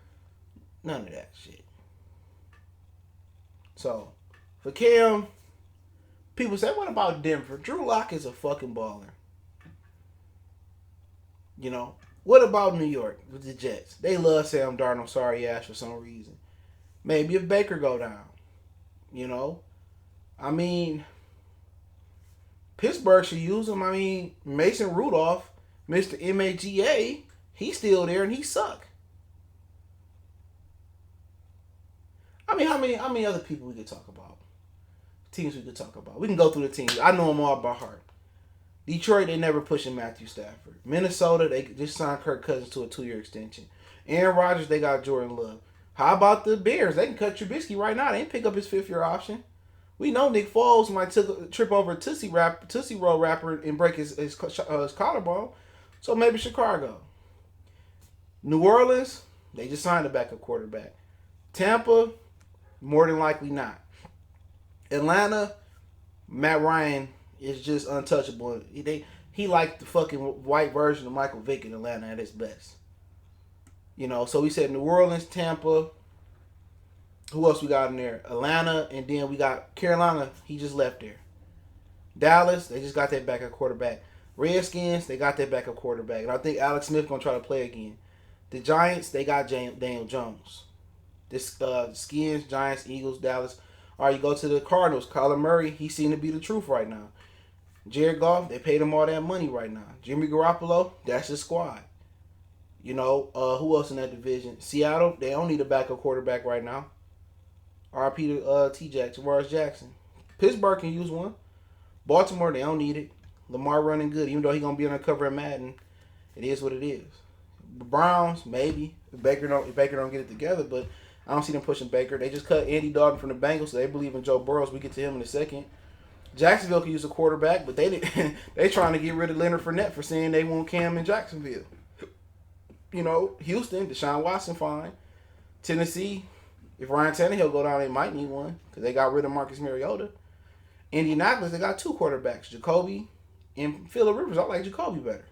none of that shit. So, for Cam, people say, what about Denver? Drew Lock is a fucking baller. You know, what about New York with the Jets? They love Sam Darnold, sorry ass for some reason. Maybe if Baker go down. You know? I mean, Pittsburgh should use him. I mean, Mason Rudolph, Mr. MAGA, he's still there and he suck. I mean, how many other people we could talk about? Teams we could talk about. We can go through the teams. I know them all by heart. Detroit, they never pushing Matthew Stafford. Minnesota, they just signed Kirk Cousins to a 2-year extension. Aaron Rodgers, they got Jordan Love. How about the Bears? They can cut Trubisky right now. They didn't pick up his 5th-year option. We know Nick Foles might trip over a Tootsie Roll wrapper and break his collarbone. So maybe Chicago. New Orleans, they just signed a backup quarterback. Tampa, more than likely not. Atlanta, Matt Ryan is just untouchable. He like the fucking white version of Michael Vick in Atlanta at his best. You know, so we said New Orleans, Tampa. Who else we got in there? Atlanta, and then we got Carolina. He just left there. Dallas, they just got that backup quarterback. Redskins, they got that backup quarterback. And I think Alex Smith going to try to play again. The Giants, they got Daniel Jones. This Skins, Giants, Eagles, Dallas. All right, you go to the Cardinals. Kyler Murray, he seemed to be the truth right now. Jared Goff, they paid him all that money right now. Jimmy Garoppolo, that's the squad. You know, who else in that division? Seattle, they don't need a backup quarterback right now. RP to T. Jackson, Morris Jackson. Pittsburgh can use one. Baltimore, they don't need it. Lamar running good, even though he's gonna be undercover at Madden. It is what it is. The Browns, maybe. If Baker don't get it together, but I don't see them pushing Baker. They just cut Andy Dalton from the Bengals, so they believe in Joe Burrow. We get to him in a second. Jacksonville could use a quarterback, but they trying to get rid of Leonard Fournette for saying they want Cam in Jacksonville. Houston, Deshaun Watson, fine. Tennessee, if Ryan Tannehill go down, they might need one because they got rid of Marcus Mariota. Indianapolis, they got 2 quarterbacks, Jacoby and Phillip Rivers. I like Jacoby better.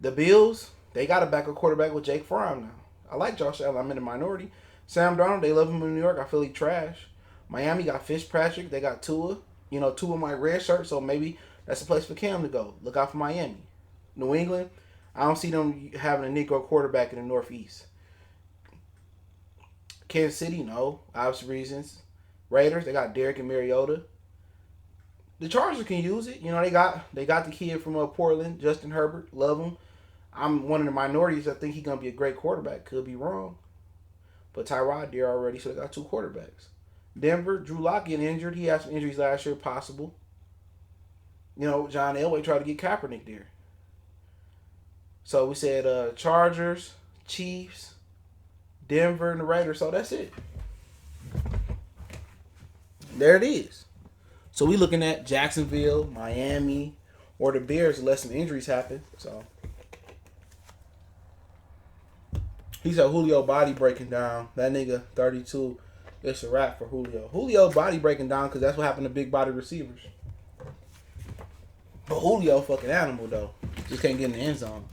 The Bills, they got a backup quarterback with Jake Fromm now. I like Josh Allen. I'm in the minority. Sam Darnold, they love him in New York. I feel he trash. Miami got Fitzpatrick. They got Tua. Tua my red shirt, so maybe that's a place for Cam to go. Look out for Miami. New England, I don't see them having a Negro quarterback in the Northeast. Kansas City, no. Obvious reasons. Raiders, they got Derek and Mariota. The Chargers can use it. They got the kid from Portland, Justin Herbert. Love him. I'm one of the minorities. I think he's going to be a great quarterback. Could be wrong. But Tyrod there already, so they got 2 quarterbacks. Denver, Drew Lock getting injured. He had some injuries last year, possible. John Elway tried to get Kaepernick there. So we said Chargers, Chiefs, Denver, and the Raiders. So that's it. There it is. So we looking at Jacksonville, Miami, or the Bears unless some injuries happen. So he said Julio body breaking down. That nigga 32. It's a wrap for Julio. Julio body breaking down because that's what happened to big body receivers. But Julio fucking animal though. Just can't get in the end zone.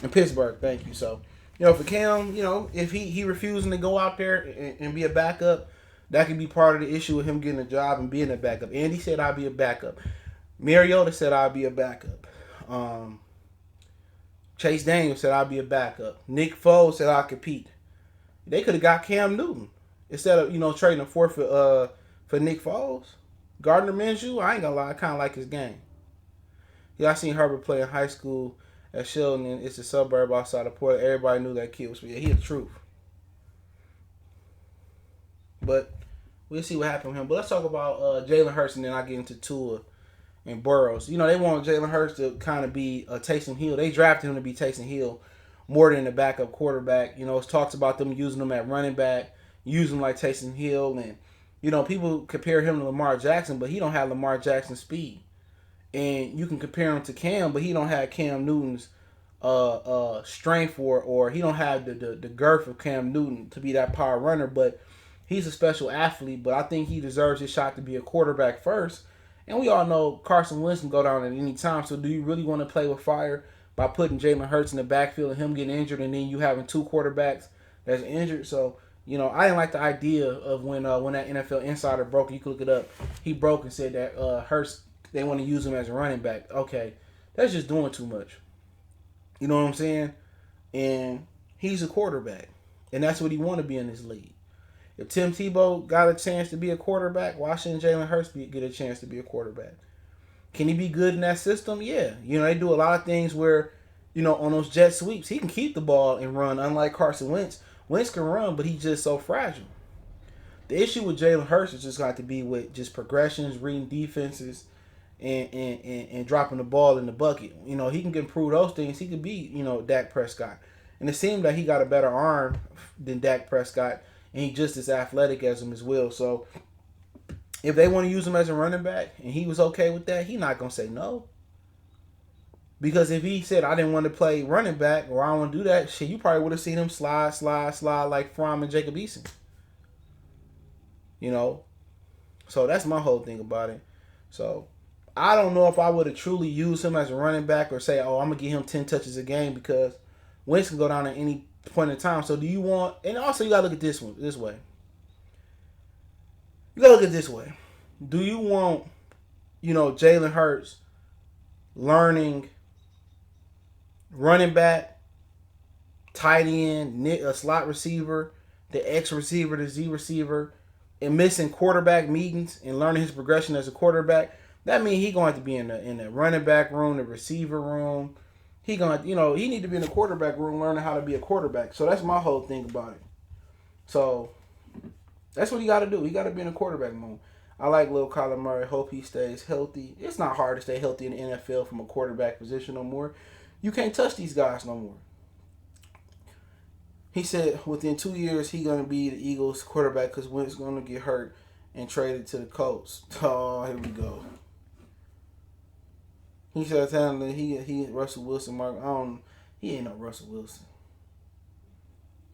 In Pittsburgh, thank you. So, for Cam, if he refusing to go out there and be a backup, that could be part of the issue with him getting a job and being a backup. Andy said I'll be a backup. Mariota said I'll be a backup. Chase Daniel said I'll be a backup. Nick Foles said I'll compete. They could have got Cam Newton instead of trading a fourth for Nick Foles. Gardner Minshew, I ain't gonna lie, I kind of like his game. Yeah, I seen Herbert play in high school at Sheldon. It's a suburb outside of Portland. Everybody knew that kid was. Yeah, he the truth. But we'll see what happens with him. But let's talk about Jalen Hurts, and then I get into Tua and Burrow. They want Jalen Hurts to kind of be a Taysom Hill. They drafted him to be Taysom Hill more than a backup quarterback. It's talks about them using him at running back, using him like Taysom Hill, and people compare him to Lamar Jackson, but he don't have Lamar Jackson's speed. And you can compare him to Cam, but he don't have Cam Newton's strength or he don't have the girth of Cam Newton to be that power runner. But he's a special athlete. But I think he deserves his shot to be a quarterback first. And we all know Carson Wentz can go down at any time. So do you really want to play with fire by putting Jalen Hurts in the backfield and him getting injured, and then you having 2 quarterbacks that's injured? So I didn't like the idea of when that NFL Insider broke. You can look it up. He broke and said that Hurts, they want to use him as a running back. Okay, that's just doing too much. You know what I'm saying? And he's a quarterback, and that's what he want to be in this league. If Tim Tebow got a chance to be a quarterback, why shouldn't Jalen Hurts get a chance to be a quarterback? Can he be good in that system? Yeah. They do a lot of things where, on those jet sweeps, he can keep the ball and run, unlike Carson Wentz. Wentz can run, but he's just so fragile. The issue with Jalen Hurts is just got to be with just progressions, reading defenses, and dropping the ball in the bucket. He can improve those things. He could be, Dak Prescott. And it seemed that he got a better arm than Dak Prescott, and he's just as athletic as him as well. So if they want to use him as a running back and he was okay with that, he's not going to say no. Because if he said, I didn't want to play running back or I don't want to do that, shit, you probably would have seen him slide like Fromm and Jacob Eason. So that's my whole thing about it. So I don't know if I would have truly used him as a running back or say, I'm going to give him 10 touches a game, because Wentz can go down at any point in time. So do you want, and also you got to look at this way. You got to look at this way. Do you want, Jalen Hurts learning running back, tight end, a slot receiver, the X receiver, the Z receiver, and missing quarterback meetings and learning his progression as a quarterback? That means he's going to have to be in the running back room, the receiver room. He going to, he need to be in the quarterback room learning how to be a quarterback. So that's my whole thing about it. So that's what he got to do. He got to be in the quarterback room. I like little Colin Murray. Hope he stays healthy. It's not hard to stay healthy in the NFL from a quarterback position no more. You can't touch these guys no more. He said within 2 years he's going to be the Eagles quarterback because Wentz going to get hurt and traded to the Colts. Oh, here we go. He said that he Russell Wilson. He ain't no Russell Wilson.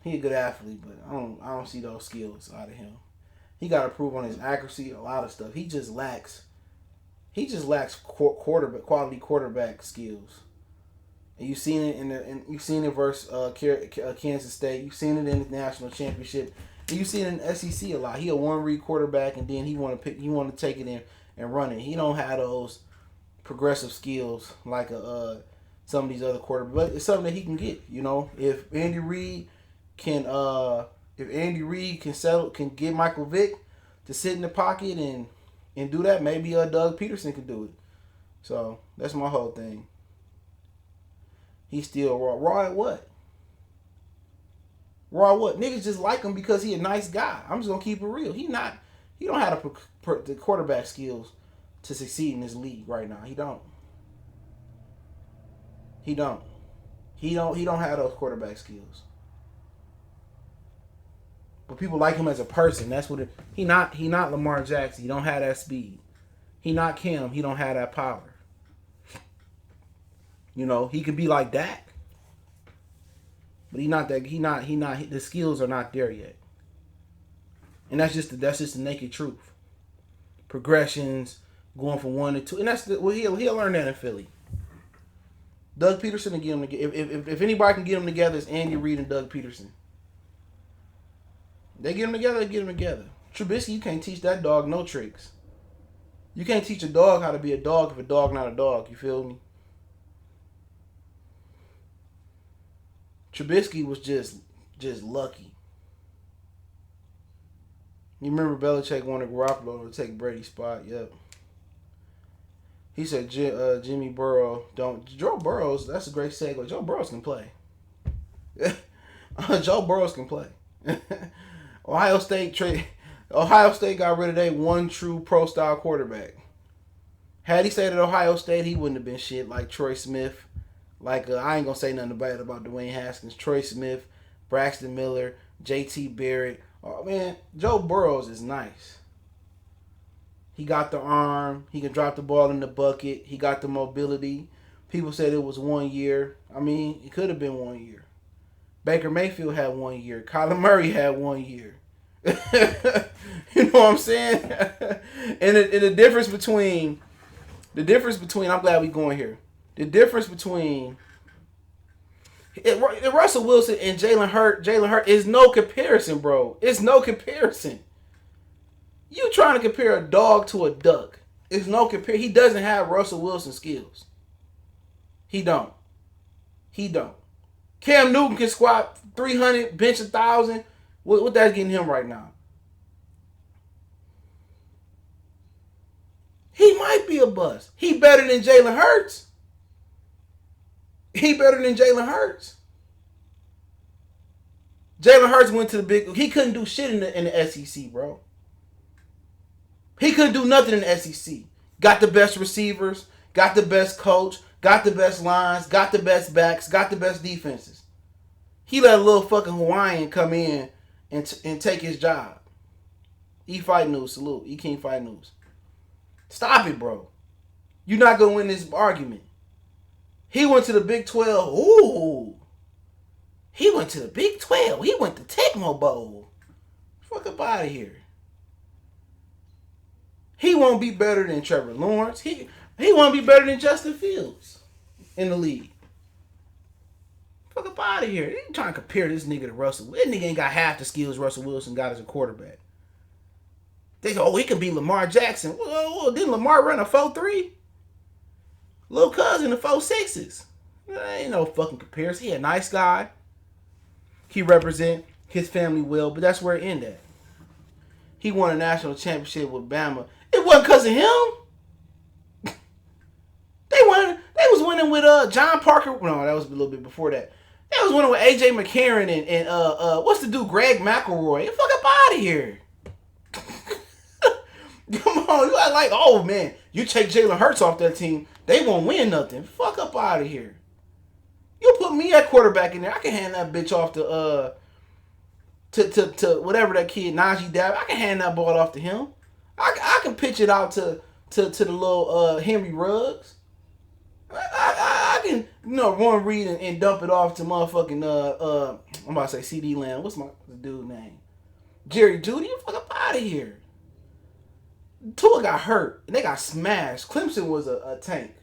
He a good athlete, but I don't see those skills out of him. He got to prove on his accuracy, a lot of stuff. He just lacks quality quarterback skills. And you've seen it versus Kansas State. You've seen it in the national championship. And you've seen it in the SEC a lot. He a one-read quarterback, and then he want to take it in and run it. He don't have those progressive skills like some of these other quarterbacks. But it's something that he can get. You know, if Andy Reid can get Michael Vick to sit in the pocket and do that, maybe Doug Peterson can do it. So that's my whole thing. He's still raw. Raw at what? Raw what? Niggas just like him because he a nice guy. I'm just gonna keep it real. He don't have the quarterback skills to succeed in this league right now. He don't have those quarterback skills. But people like him as a person. That's what he not Lamar Jackson. He don't have that speed. He not Cam. He don't have that power. You know, he could be like Dak. But the skills are not there yet. And that's just the naked truth. Progressions, going from 1 to 2. And he'll learn that in Philly. Doug Peterson will get him together. If anybody can get them together, it's Andy Reid and Doug Peterson. They get them together, Trubisky, you can't teach that dog no tricks. You can't teach a dog how to be a dog if a dog not a dog. You feel me? Trubisky was just lucky. You remember Belichick wanted Garoppolo to take Brady's spot? Yep. He said Jimmy Burrow Joe Burrows, that's a great segue. Joe Burrows can play. Joe Burrows can play. Ohio State got rid of their one true pro-style quarterback. Had he stayed at Ohio State, he wouldn't have been shit like Troy Smith. I ain't going to say nothing bad about Dwayne Haskins. Troy Smith, Braxton Miller, J.T. Barrett. Oh, man, Joe Burrows is nice. He got the arm. He can drop the ball in the bucket. He got the mobility. People said it was 1 year. I mean, it could have been 1 year. Baker Mayfield had 1 year. Kyler Murray had 1 year. You know what I'm saying? And the difference between, I'm glad we going here. The difference between Russell Wilson and Jalen Hurts is no comparison, bro. It's no comparison. You trying to compare a dog to a duck. It's no compare. He doesn't have Russell Wilson skills. He don't. Cam Newton can squat 300, bench 1,000. What that's getting him right now? He might be a bust. He better than Jalen Hurts. Jalen Hurts went to the big. He couldn't do shit in the SEC, bro. He couldn't do nothing in the SEC. Got the best receivers. Got the best coach. Got the best lines. Got the best backs. Got the best defenses. He let a little fucking Hawaiian come in and take his job. E-Fight News, salute. E-King Fight News. Stop it, bro. You're not going to win this argument. He went to the Big 12. Ooh. He went to the Big 12. He went to Tecmo Bowl. Fuck up out of here. He won't be better than Trevor Lawrence. He won't be better than Justin Fields in the league. Fuck up out of here. You trying to compare this nigga to Russell. This nigga ain't got half the skills Russell Wilson got as a quarterback. They go, he can be Lamar Jackson. Well, didn't Lamar run a 4.3? Little cousin, the 4.6s. Ain't no fucking comparison. He a nice guy. He represent his family well, but that's where it ended. He won a national championship with Bama. It wasn't because of him. They was winning with John Parker. No, that was a little bit before that. They was winning with AJ McCarron and what's the dude, Greg McElroy. Fuck up out of here. Come on, you act like, oh man, you take Jalen Hurts off that team, they won't win nothing. Fuck up out of here. You put me at quarterback in there, I can hand that bitch off to whatever that kid Najee Dab. I can hand that ball off to him. I can pitch it out to the little Henry Ruggs. I can run read and dump it off to motherfucking I'm about to say CD Lamb. What's my dude name? Jerry Jeudy. You fuck up out of here. Tua got hurt and they got smashed. Clemson was a tank.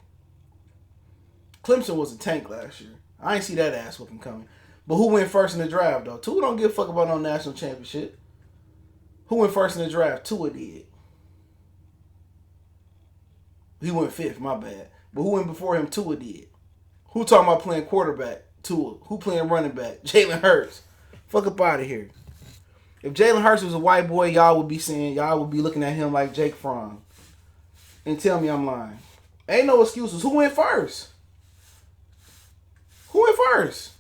Clemson was a tank last year. I ain't see that ass whooping coming. But who went first in the draft though? Tua don't give a fuck about no national championship. Who went first in the draft? Tua did. He went fifth, my bad. But who went before him? Tua did. Who talking about playing quarterback? Tua. Who playing running back? Jalen Hurts. Fuck up out of here. If Jalen Hurts was a white boy, y'all would be looking at him like Jake Fromm. And tell me I'm lying. Ain't no excuses. Who went first? Who went first?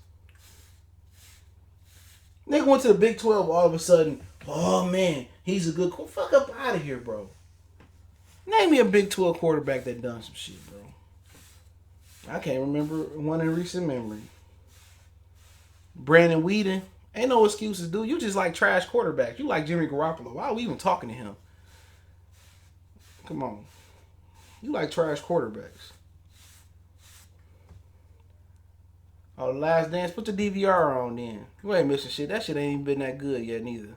Nigga went to the Big 12 all of a sudden. Oh man, he's a good fuck up out of here, bro. Name me a Big 12 quarterback that done some shit, bro. I can't remember one in recent memory. Brandon Whedon. Ain't no excuses, dude. You just like trash quarterbacks. You like Jimmy Garoppolo. Why are we even talking to him? Come on. You like trash quarterbacks. Oh, The Last Dance. Put the DVR on then. You ain't missing shit. That shit ain't even been that good yet neither.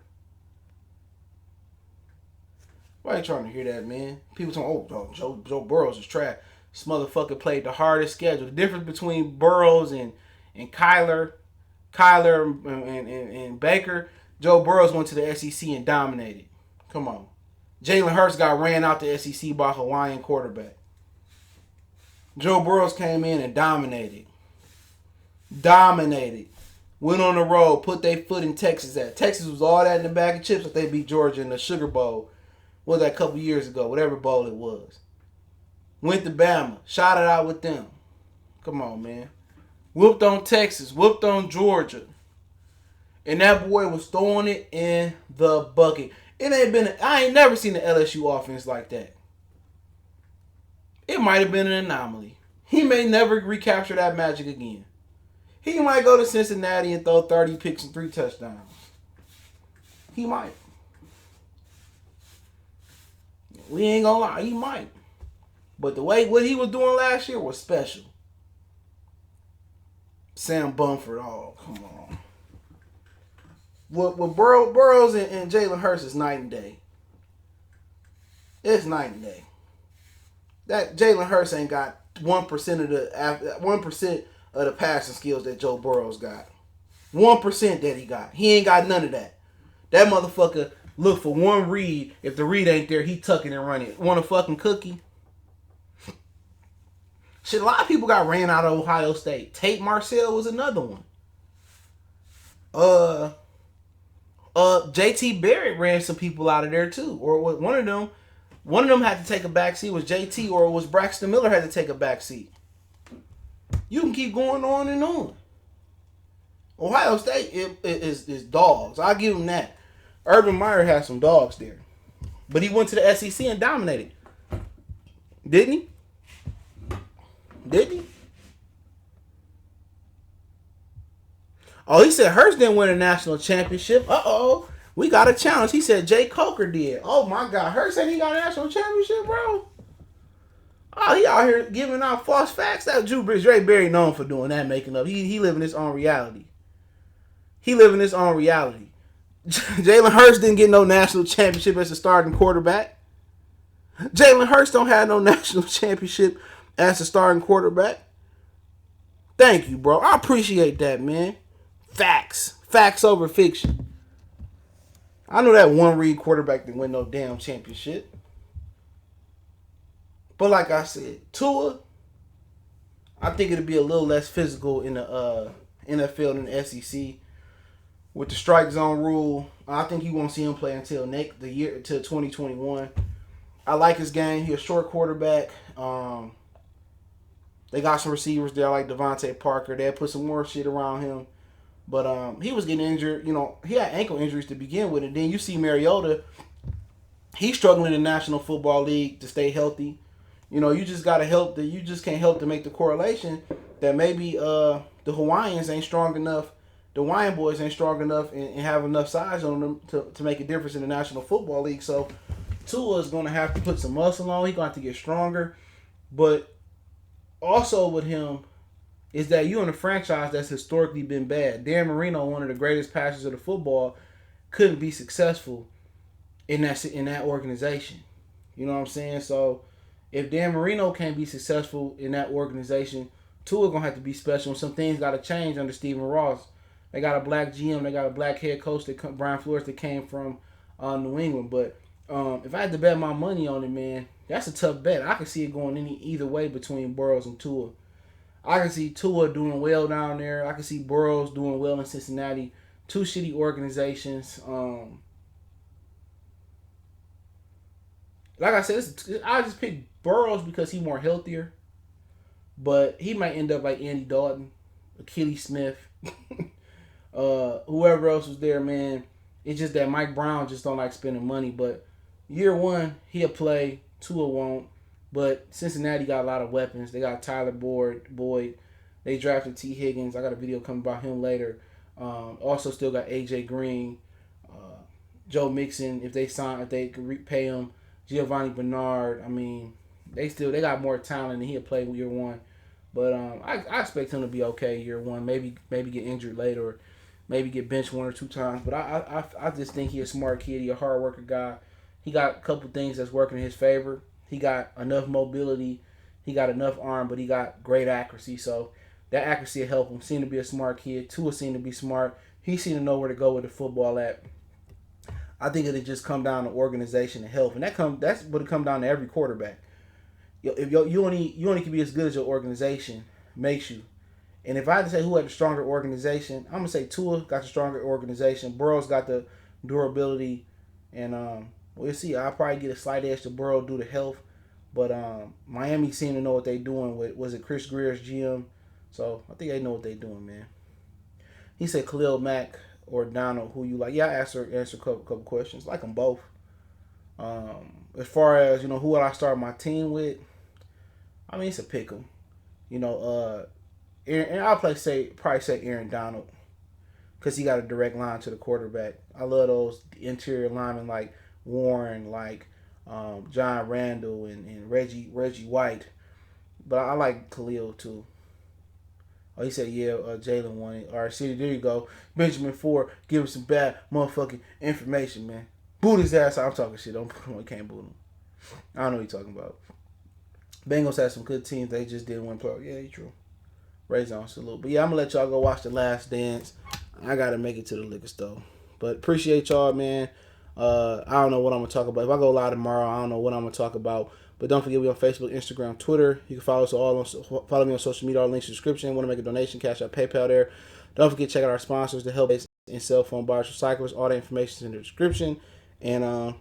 Why you trying to hear that, man? People talking, Joe Burrows is trash. This motherfucker played the hardest schedule. The difference between Burrows and Kyler and Baker, Joe Burrows went to the SEC and dominated. Come on. Jalen Hurts got ran out the SEC by a Hawaiian quarterback. Joe Burrows came in and dominated. Went on the road, put their foot in Texas at. Texas was all that in the bag of chips if they beat Georgia in the Sugar Bowl. What was that, a couple years ago? Whatever bowl it was. Went to Bama. Shot it out with them. Come on, man. Whooped on Texas. Whooped on Georgia. And that boy was throwing it in the bucket. I ain't never seen the LSU offense like that. It might have been an anomaly. He may never recapture that magic again. He might go to Cincinnati and throw 30 picks and 3 touchdowns. He might. We ain't gonna lie. He might. But the way what he was doing last year was special. Sam Bumford, oh, come on. What Burrows and Jalen Hurts is night and day. It's night and day. That Jalen Hurts ain't got 1% of the passing skills that Joe Burrows got. 1% that he got. He ain't got none of that. That motherfucker look for one read. If the read ain't there, he tuck it and run it. Want a fucking cookie? Shit, a lot of people got ran out of Ohio State. Tate Marcel was another one. JT Barrett ran some people out of there too. Or one of them had to take a back seat. Was JT or was Braxton Miller had to take a back seat. You can keep going on and on. Ohio State is dogs. I'll give him that. Urban Meyer has some dogs there. But he went to the SEC and dominated. Didn't he? Didn't he? Oh, he said Hurts didn't win a national championship. Uh-oh. We got a challenge. He said Jay Coker did. Oh, my God. Hurts said he got a national championship, bro. Oh, he out here giving out false facts. That Drew Brees, Ray Berry known for doing that, making up. He living his own reality. Jalen Hurts didn't get no national championship as a starting quarterback. Jalen Hurts don't have no national championship as a starting quarterback. Thank you, bro. I appreciate that, man. Facts. Facts over fiction. I know that one read quarterback didn't win no damn championship. But like I said, Tua, I think it'll be a little less physical in the NFL than the SEC. With the strike zone rule, I think you won't see him play until the year till 2021. I like his game. He's a short quarterback. They got some receivers there like Devontae Parker. They'll put some more shit around him. But he was getting injured. You know, he had ankle injuries to begin with. And then you see Mariota He's struggling in the National Football League to stay healthy. You just gotta help you just can't help to make the correlation that maybe the Hawaiians ain't strong enough. The Hawaiian boys ain't strong enough and have enough size on them to make a difference in the National Football League. So Tua is gonna have to put some muscle on. He's gonna have to get stronger. But also with him is that you in a franchise that's historically been bad. Dan Marino, one of the greatest passers of the football, couldn't be successful in that organization. You know what I'm saying? So if Dan Marino can't be successful in that organization, Tua gonna have to be special. And some things got to change under Stephen Ross. They got a black GM. They got a black head coach, Brian Flores, that came from New England. But if I had to bet my money on it, man, that's a tough bet. I can see it going either way between Burrows and Tua. I can see Tua doing well down there. I can see Burrows doing well in Cincinnati. Two shitty organizations. Like I said, I just picked Burrows because he's more healthier. But he might end up like Andy Dalton, Achilles Smith, whoever else was there, man. It's just that Mike Brown just don't like spending money. But year one, he'll play. Tua won't. But Cincinnati got a lot of weapons. They got Tyler Boyd. They drafted T. Higgins. I got a video coming about him later. Also still got A.J. Green, Joe Mixon, if they could repay him. Giovanni Bernard. I mean, they got more talent than he'll play year one. But I expect him to be okay year one. Maybe get injured later, or maybe get benched one or two times. But I just think he's a smart kid. He's a hard worker guy. He got a couple things that's working in his favor. He got enough mobility. He got enough arm, but he got great accuracy. So that accuracy will help him. Seemed to be a smart kid. Tua seemed to be smart. He seemed to know where to go with the football at. I think it'll just come down to organization and health, and that's what it come down to every quarterback. If you only can be as good as your organization makes you. And if I had to say who had the stronger organization, I'm gonna say Tua got the stronger organization. Burrow's got the durability, and we'll see. I'll probably get a slight edge to Burrow due to health, but Miami seemed to know what they're doing with, was it Chris Greer's GM? So I think they know what they're doing, man. He said Khalil Mack or Donald, who you like? Yeah, I answer a couple questions. Like them both. As far as who would I start my team with? I mean, it's a pick 'em. And I'll probably say Aaron Donald because he got a direct line to the quarterback. I love those interior linemen like Warren, like John Randall and Reggie White. But I like Khalil too. Oh, he said, yeah, Jalen won it. All right, see, there you go. Benjamin Ford, give him some bad motherfucking information, man. Boot his ass. I'm talking shit. We can't boot him. I don't know what you're talking about. Bengals had some good teams. They just didn't win playoffs. Yeah, true. Raise on salute. But yeah, I'm going to let y'all go watch The Last Dance. I got to make it to the liquor store. But appreciate y'all, man. I don't know what I'm going to talk about. If I go live tomorrow, I don't know what I'm going to talk about. But don't forget, we on Facebook, Instagram, Twitter. You can follow me on social media. All links in the description. Want to make a donation? Cash out, PayPal there. Don't forget, check out our sponsors, the help and cell phone buyers, recyclers. All that information is in the description. And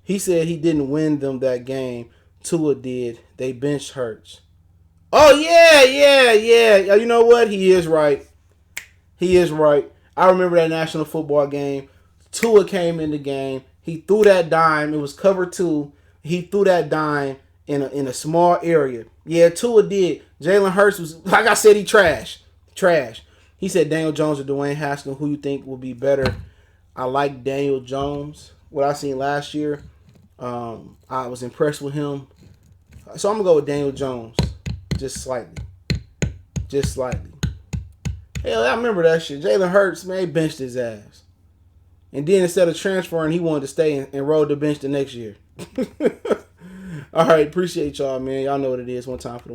he said he didn't win them that game. Tua did. They benched Hurts. Oh, yeah. You know what? He is right. I remember that National Football game. Tua came in the game. He threw that dime. It was cover 2. He threw that dime in a small area. Yeah, Tua did. Jalen Hurts was, like I said, he trash. He said Daniel Jones or Dwayne Haskins. Who you think will be better? I like Daniel Jones. What I seen last year, I was impressed with him. So I'm going to go with Daniel Jones. Just slightly. Hell, I remember that shit. Jalen Hurts, man, he benched his ass. And then instead of transferring, he wanted to stay and rode the bench the next year. All right, appreciate y'all, man. Y'all know what it is. One time for the one.